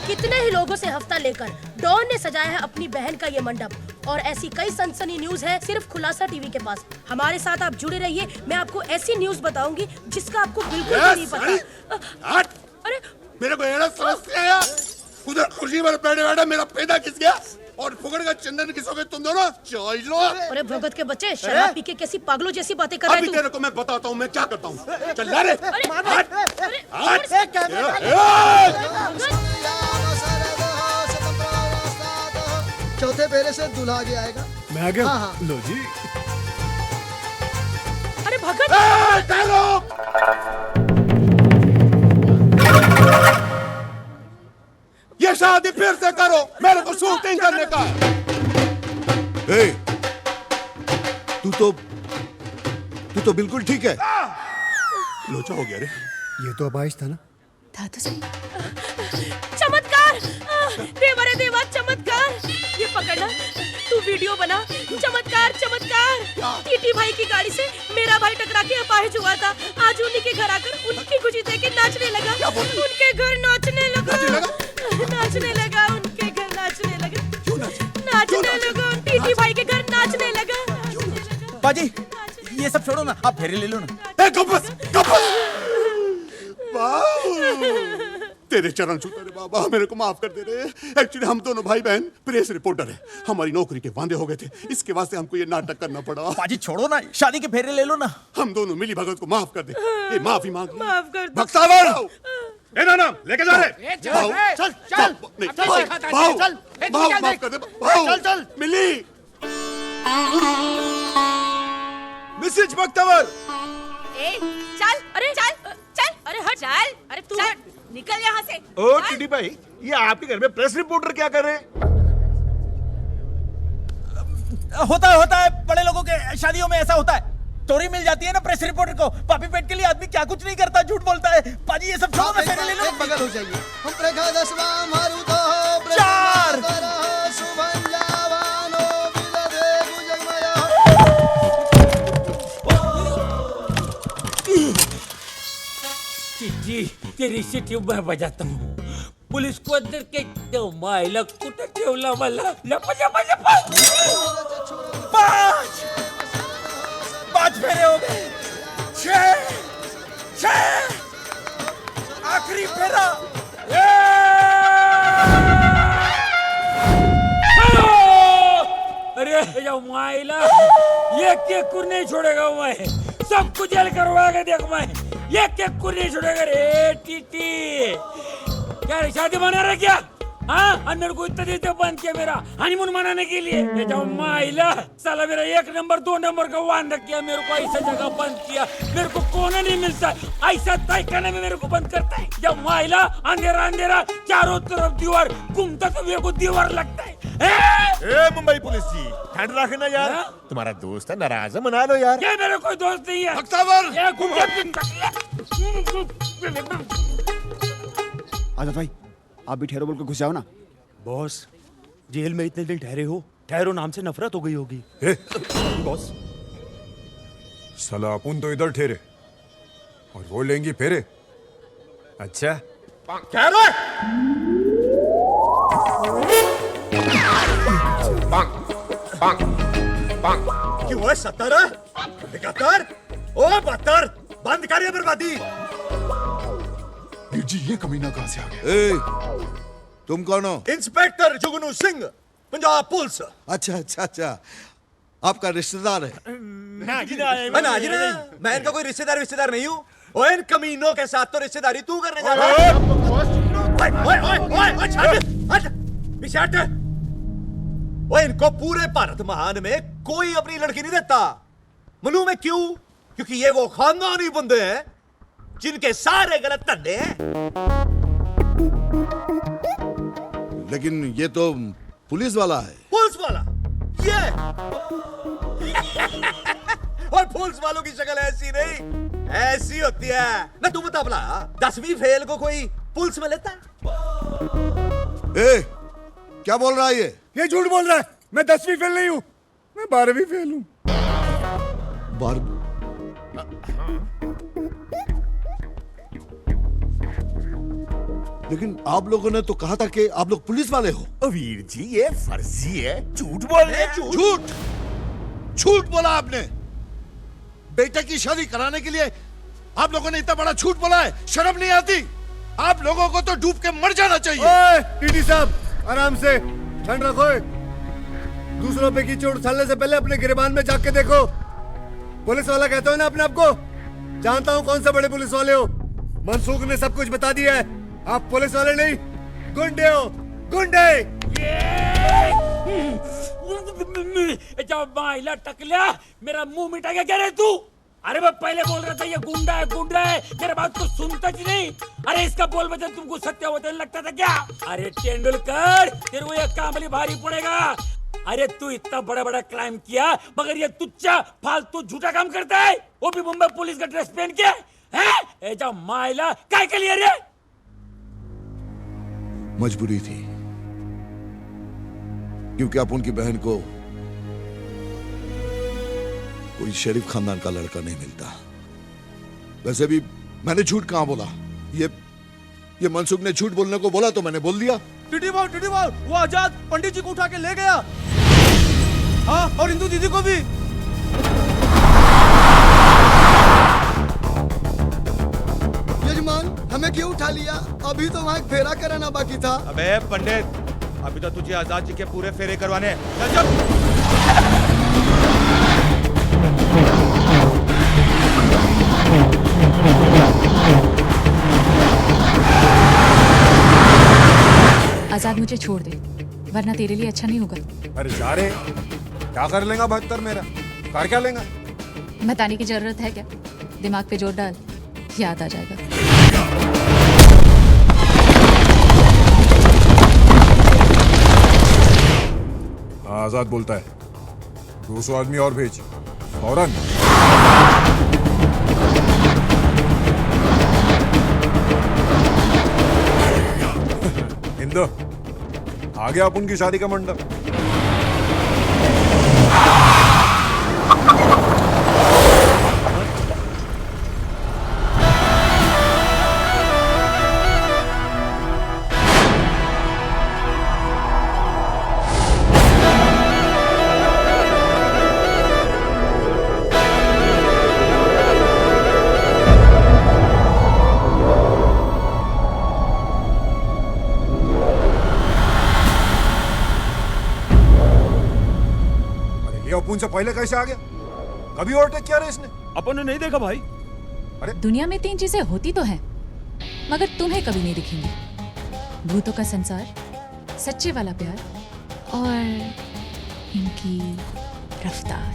कितने ही लोगों से हफ्ता लेकर डॉन ने सजाया है अपनी बहन का ये मंडप। और ऐसी कई सनसनी न्यूज है सिर्फ खुलासा टीवी के पास। हमारे साथ आप जुड़े रहिए। मैं आपको ऐसी न्यूज बताऊंगी जिसका आपको बिल्कुल भी नहीं पता। अरे मेरे को ये समझ आया, उधर कुर्सी पर बैठे बैठे मेरा पैदा किस गया और फुकड़ का चंदन किसोगे तुम दोनों? चलो। अरे भगत के बच्चे, शराब पी के कैसी पागलों जैसी बातें कर रहे अभी तू। तेरे को मैं बताता हूँ मैं क्या करता हूँ। चल रे। चौथे फेरे से दूल्हा आगे आएगा। मैं आ गया। हाँ। लो जी। अरे भगत, ये शादी फिर से करो, मेरे को शूटिंग करने का है। ए, तू तो बिल्कुल ठीक है। लोचा हो गया रे। ये तो अबाइश था ना। था तो सही। चमत्कार, देवा रे देवा, चमत्कार। ये पकड़ना, तू वीडियो बना। चमत्कार चमत्कार। टीटी भाई की गाड़ी से मेरा भाई टकरा के अपाहिज हुआ था। आज उन्हीं के घर आकर उनकी खुशी देख के नाचने लगा। उनके घर नाचने लगा। नाचने लगा उनके घर नाचने लगा। नाचने लगा टीटी भाई के घर नाचने लगा। बाजी, ये सब छोड़ो ना, आप फेरे ले लो ना। तेरे चरण छूते रे बाबा, मेरे को माफ कर दे रे। एक्चुअली हम दोनों भाई बहन प्रेस रिपोर्टर है। हमारी नौकरी के वादे हो गए थे, इसके वास्ते हमको ये नाटक करना पड़ा। बाजी छोड़ो ना, शादी के फेरे ले लो ना। हम दोनों मिली भगत को माफ कर दे। ये माफी मांग। माफ कर दो। भक्तावर ए ना लेके जा रे। चल चल चल माफ कर दे। चल चल मिली। मिसेज भक्तावर। चल, अरे चल चल, अरे हट, चल, अरे तू हट, निकल यहाँ से। ओ टीटी भाई, ये आपके घर में प्रेस रिपोर्टर क्या कर रहे हैं? होता है बड़े लोगों के शादियों में ऐसा होता है। स्टोरी मिल जाती है ना प्रेस रिपोर्टर को। पापी पेट के लिए आदमी क्या कुछ नहीं करता, झूठ बोलता है। पाजी ये सब छोड़ो ना, फेरे ले लो। एक बगल हो जाइए। हम प्रगादस्वा मारुतो चार। चिट्ठी तेरी शिट्टी मैं बजाता हूँ। पुलिस को अंदर के मायला कुठं ठेवला मला। लपा लपा लपा। 5 फेरे हो गए। 6 आखिरी फेरा। अरे मायला एक कुर नहीं छोड़ेगा मैं, सबको जेल करवा के देख मैं, एक कुर नहीं छोड़ेगा रे टीटी। क्या रे शादी मना रहा क्या? हाँ, और मेरे को इतना देते बंद किया मेरा हनीमून मनाने के लिए। ये जाओ माइला, साला मेरा 1 नंबर 2 नंबर का वादा किया, मेरे को ऐसा जगह बंद किया, मेरे को कोने नहीं मिलता, ऐसा तय करने में मेरे को बंद करता है। जब माइला अंधेरा अंधेरा चारों तरफ दीवार घूमता तो मेरे को दीवार लगता है। ए मुंबई पुलिस जी, ठंड रखना यार, तुम्हारा दोस्त है, नाराज है, मना लो यार। ये मेरा कोई दोस्त नहीं है। आजाद भाई, आप भी ठहरो बोल के घुस जाओ ना। बॉस, जेल में इतने दिन ठहरे हो, ठहरो नाम से नफरत हो गई होगी। बॉस, साला अपन तो इधर ठहरे और वो लेंगी फेरे। अच्छा क्या रे? क्यों है 70 71 ओ 72 बंद करिए बर्बादी। वीर जी, ये कमीना कहां से आ गया? तुम कौन हो? इंस्पेक्टर जुगनू सिंह, पंजाब पुलिस। अच्छा अच्छा अच्छा, आपका रिश्तेदार है? मैं इनका कोई रिश्तेदार नहीं हूँ। ओए इन कमीनों के साथ तो रिश्तेदारी तू करने जा रहा है। ओए इनको पूरे भारत महान में कोई अपनी लड़की नहीं देता। मालूम है क्यों? क्योंकि ये वो खानदानी बंदे हैं जिनके सारे गलत धंधे हैं। लेकिन ये तो पुलिस वाला है। पुलिस वाला ये और पुलिस वालों की शक्ल ऐसी नहीं, ऐसी होती है ना। तू बता भला 10वीं फेल को कोई पुलिस में लेता है? ए, क्या बोल रहा है ये झूठ बोल रहा है। मैं 10वीं फेल नहीं हूँ, मैं 12वीं फेल हूँ। लेकिन आप लोगों ने तो कहा था कि आप लोग पुलिस वाले हो। वीर जी, ये फर्जी है, झूठ बोल रहे हैं। झूठ बोला आपने। बेटे की शादी कराने के लिए आप लोगों ने इतना बड़ा झूठ बोला है, शर्म नहीं आती? आप लोगों को तो डूब के मर जाना चाहिए। टीटी साहब, आराम से, ठंड रखो। दूसरों पे की चोट उछालने से पहले अपने गिरबान में जाके देखो। पुलिस वाला कहते हो ना अपने आप को? जानता हूँ कौन से बड़े पुलिस वाले हो। मनसूख ने सब कुछ बता दिया है। आप पुलिस वाले नहीं, गुंडे हो, गुंडे। जब माइला टकला, मेरा मुंह मिटा के कह रहे तू? अरे मैं पहले बोल रहा था ये गुंडा है, मेरे बात को सुनता ही नहीं। अरे इसका बोल बचन तुमको सत्य वचन लगता था क्या? अरे तेंदुलकर, तेरे को एक कामली भारी पड़ेगा। अरे तू इतना बड़ा बड़ा क्राइम किया, मगर ये तुच्चा फालतू झूठा काम करता है, वो भी मुंबई पुलिस का ड्रेस पहन के। हैं? जब माइला काय के लिए रे? मजबूरी थी, क्योंकि आप उनकी बहन को कोई शरीफ खानदान का लड़का नहीं मिलता। वैसे भी मैंने झूठ कहां बोला? ये मनसुख ने झूठ बोलने को बोला तो मैंने बोल दिया। टीटी बाबू, वो आजाद पंडित जी को उठा के ले गया। हाँ, और इंदू दीदी को भी। यजमान, हमें क्यों उठा लिया? अभी तो वहाँ एक फेरा कराना बाकी था। अबे पंडित, अभी तो तुझे आजाद जी के पूरे फेरे करवाने। चल आजाद, मुझे छोड़ दे, वरना तेरे लिए अच्छा नहीं होगा। अरे जा रे, क्या कर लेगा 72 मेरा? कर क्या लेगा? बताने की जरूरत है क्या? दिमाग पे जोर डाल, याद आ जाएगा। आजाद बोलता है 200 आदमी और भेज फौरन। इंदो, आ गया अपन की शादी का मंडप। से पहले कैसे आ गया? कभी ओवरटेक किया रे इसने? अपन ने नहीं देखा भाई। दुनिया में 3 चीजें होती तो हैं, मगर तुम्हें कभी नहीं दिखेंगी। भूतों का संसार, सच्चे वाला प्यार और इनकी रफ्तार।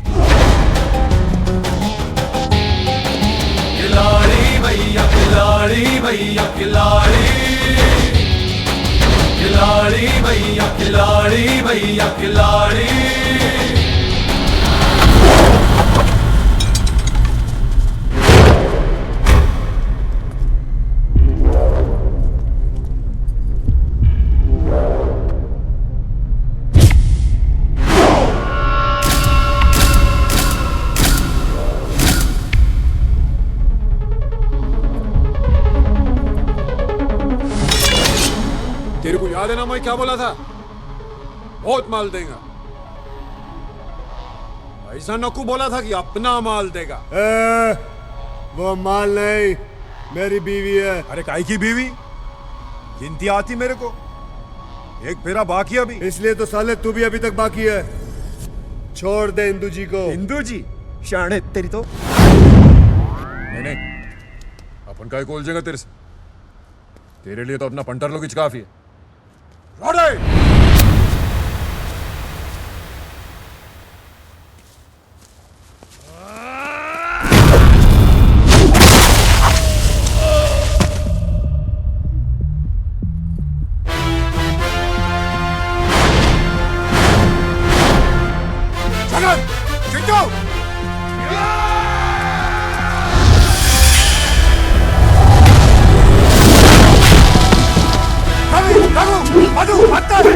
खिलाड़ी भैया खिलाड़ी भैया खिलाड़ी, खिलाड़ी भैया खिलाड़ी भैया खिलाड़ी। तेरे को याद है ना मैं क्या बोला था? बहुत माल देगा। ऐसा नकू बोला था कि अपना माल देगा। वो माल नहीं, मेरी बीवी है। अरे काई की बीवी? गिनती आती मेरे को। एक फेरा बाकी अभी। इसलिए तो साले तू भी अभी तक बाकी है। छोड़ दे इंदू जी को। इंदू जी शाणे तेरी तो। नहीं अपन का कोल जाएगा तेरे से। तेरे लिए तो अपना पंटर लोग काफी है। रोडे! जगत! चिंटू! मधु पत्थर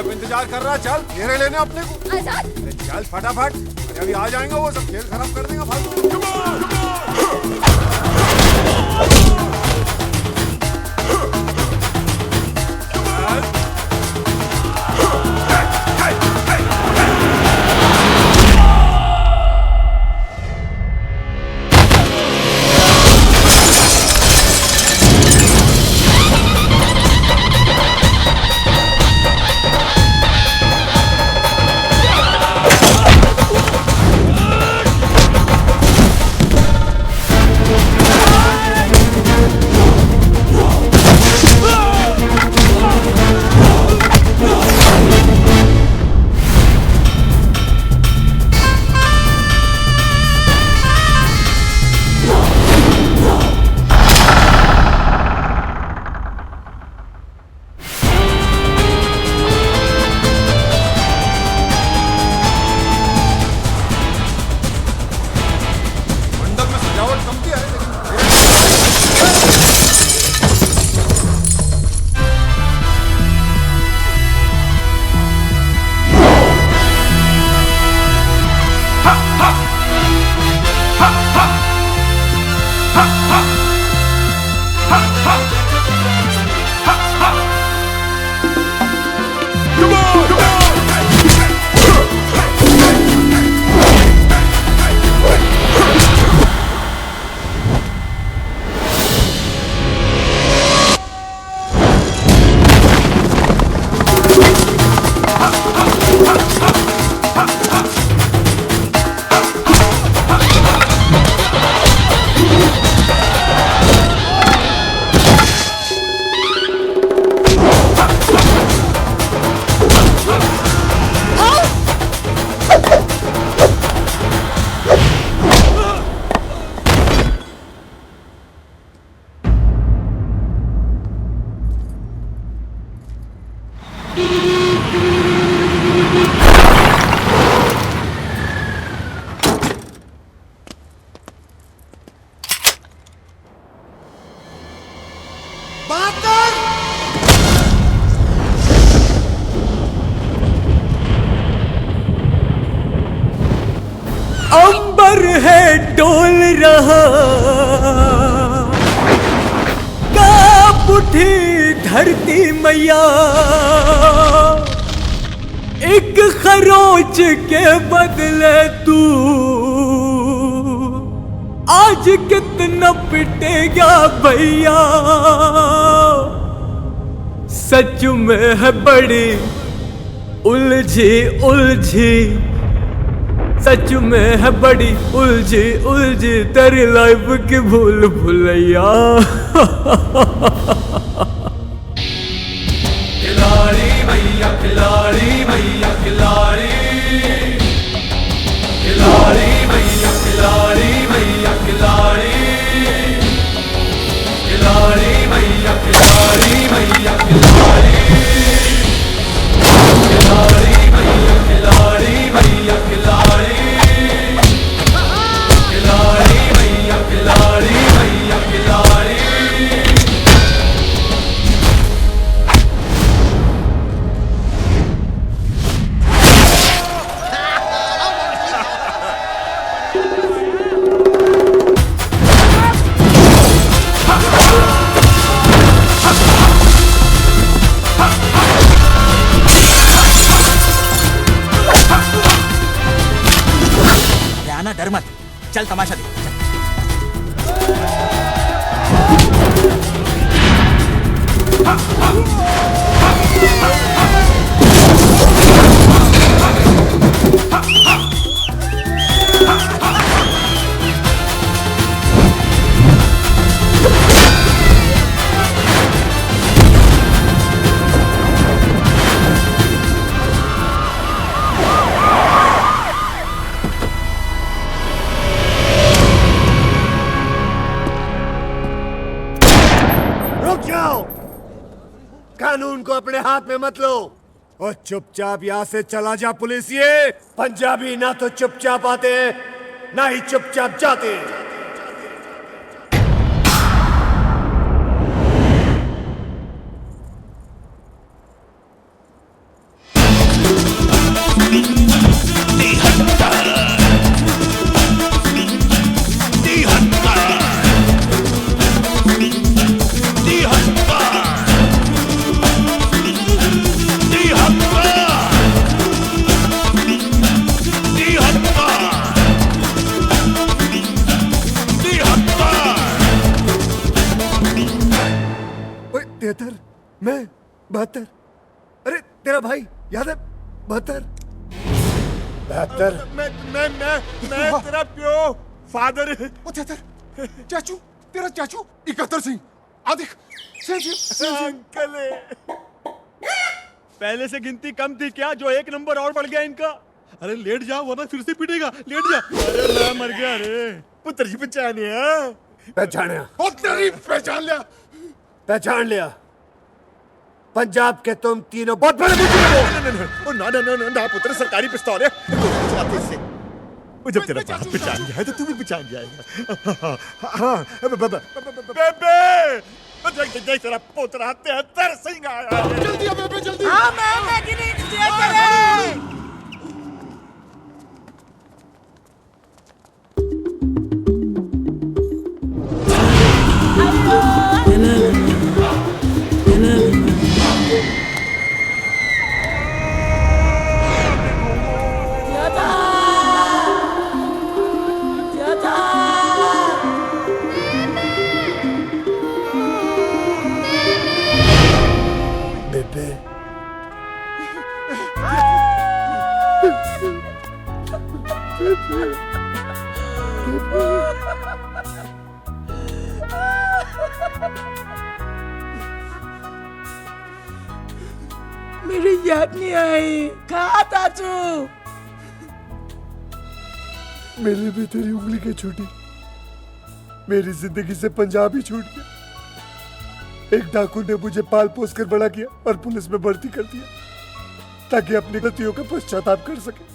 इंतजार कर रहा। चल घेरे लेने अपने को। आजाद! अरे चल फटाफट। अरे अभी आ जाएंगे वो सब, खेल खराब कर देंगे फालतू। बात कर। अंबर है डोल रहा, कांप उठी धरती मैया, एक खरोच के बदले तू आज कितना पिटेगा भैया। सच में है बड़ी उलझी उलझी, सच में है बड़ी उलझी उलझी तेरी लाइफ की भूल भुलैया। खिलाड़ी भैया खिलाड़ी भैया खिलाड़ी, खिलाड़ी भैया खिलाड़ी भैया खिलाड़ी, खिलाड़ी भैया खिलाड़ी भैया खिलाड़ी, खिलाड़ी भैया खिलाड़ी भैया खिलाड़ी, खिलाड़ी भैया खिलाड़ी भैया खिलाड़ी। ना डर मत, चल तमाशा देख। कानून को अपने हाथ में मत लो और चुपचाप यहाँ से चला जा। पुलिस ये पंजाबी ना तो चुपचाप आते हैं ना ही चुपचाप जाते हैं। तिहत्तर, मैं 72। अरे तेरा भाई याद है 72। मैं तेरा प्यो फादर। ओ तिहत्तर, चाचू, तेरा चाचू 71 सिंह। आदिक अंकल पहले से गिनती कम थी क्या जो एक नंबर और बढ़ गया इनका? अरे लेट जा वरना फिर से पिटेगा, लेट जा। अरे मैं मर गया रे पुत्र जी, पहचानिया। ओ तेरी पहचान लिया, पहचान लिया। पंजाब के तुम तीनों बहुत बड़े मुजरिम हो। ना पुत्र, सरकारी पिस्तौल है। वो जब तेरा बाप पहचान गया है तो तू भी पहचान जाएगा। हाँ बेबे, देख तेरा पोतरा 73 सिंह आया है। जल्दी आ बेबे, जल्दी। हाँ मैं गिनी मेरी याद नहीं आई। कहा ताजू? मेरे भी तेरी उंगली के छूटी, मेरी जिंदगी से पंजाब ही छूट गया। एक डाकू ने मुझे पाल पोस कर बड़ा किया और पुलिस में भर्ती कर दिया ताकि अपनी गलतियों का पश्चाताप कर सके।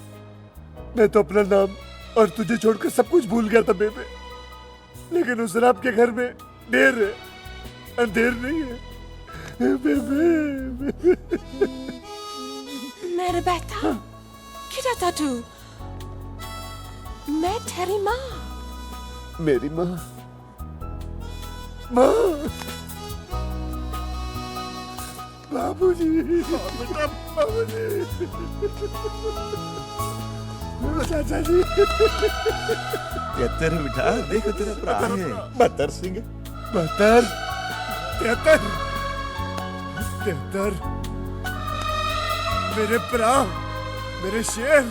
मैं तो अपना नाम और तुझे छोड़कर सब कुछ भूल गया था बेबे, लेकिन उस रात के घर में ढेर अंधेर नहीं है बेबे। मेरे बेटा किधर था तू? मैं तेरी माँ। मेरी माँ, माँ, बाबूजी, बेटा बाबूजी, चाचा जी। कहते रहे बेटा, देखो तेरा भरा है बहत्तर सिंह। बहत्तर, 73, 73, मेरे भरा, मेरे शेर।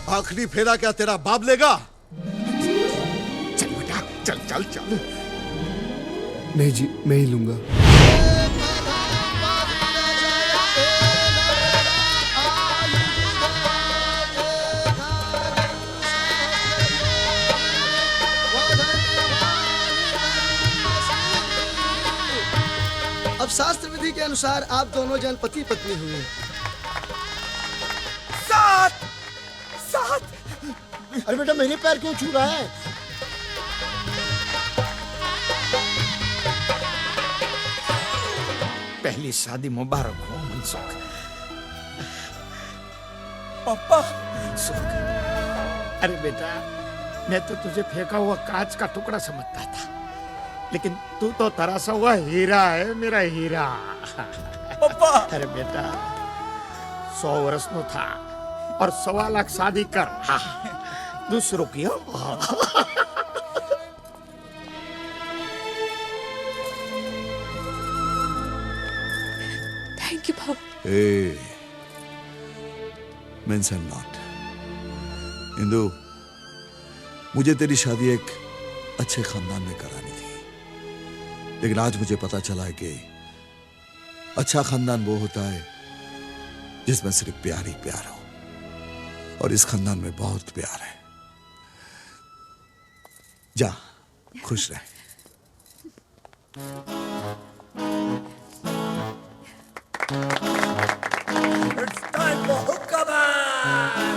आखिरी फेरा क्या तेरा बाप लेगा? चल बेटा, चल चल चल। नहीं जी, मैं ही लूंगा। अब शास्त्र विधि के अनुसार आप दोनों जन पति पत्नी हुए। साथ साथ। अरे बेटा मेरे पैर क्यों छू रहा है? पहली शादी मुबारक हो मनसुख। पापा सुख। अरे बेटा, मैं तो तुझे फेंका हुआ कांच का टुकड़ा समझता था, लेकिन तू तो तरासा हुआ हीरा है, मेरा हीरा। पापा। अरे बेटा, 100 वर्ष नो था और 1.25 लाख शादी कर। हाँ, दूसरों की हो। Thank you Babu. Hey, mention not. Indu, मुझे तेरी शादी एक अच्छे खानदान में करानी थी, लेकिन आज मुझे पता चला है कि अच्छा खानदान वो होता है जिसमें सिर्फ प्यार ही प्यार हो, और इस खानदान में बहुत प्यार है। जा, खुश रह। It's time for hookah man.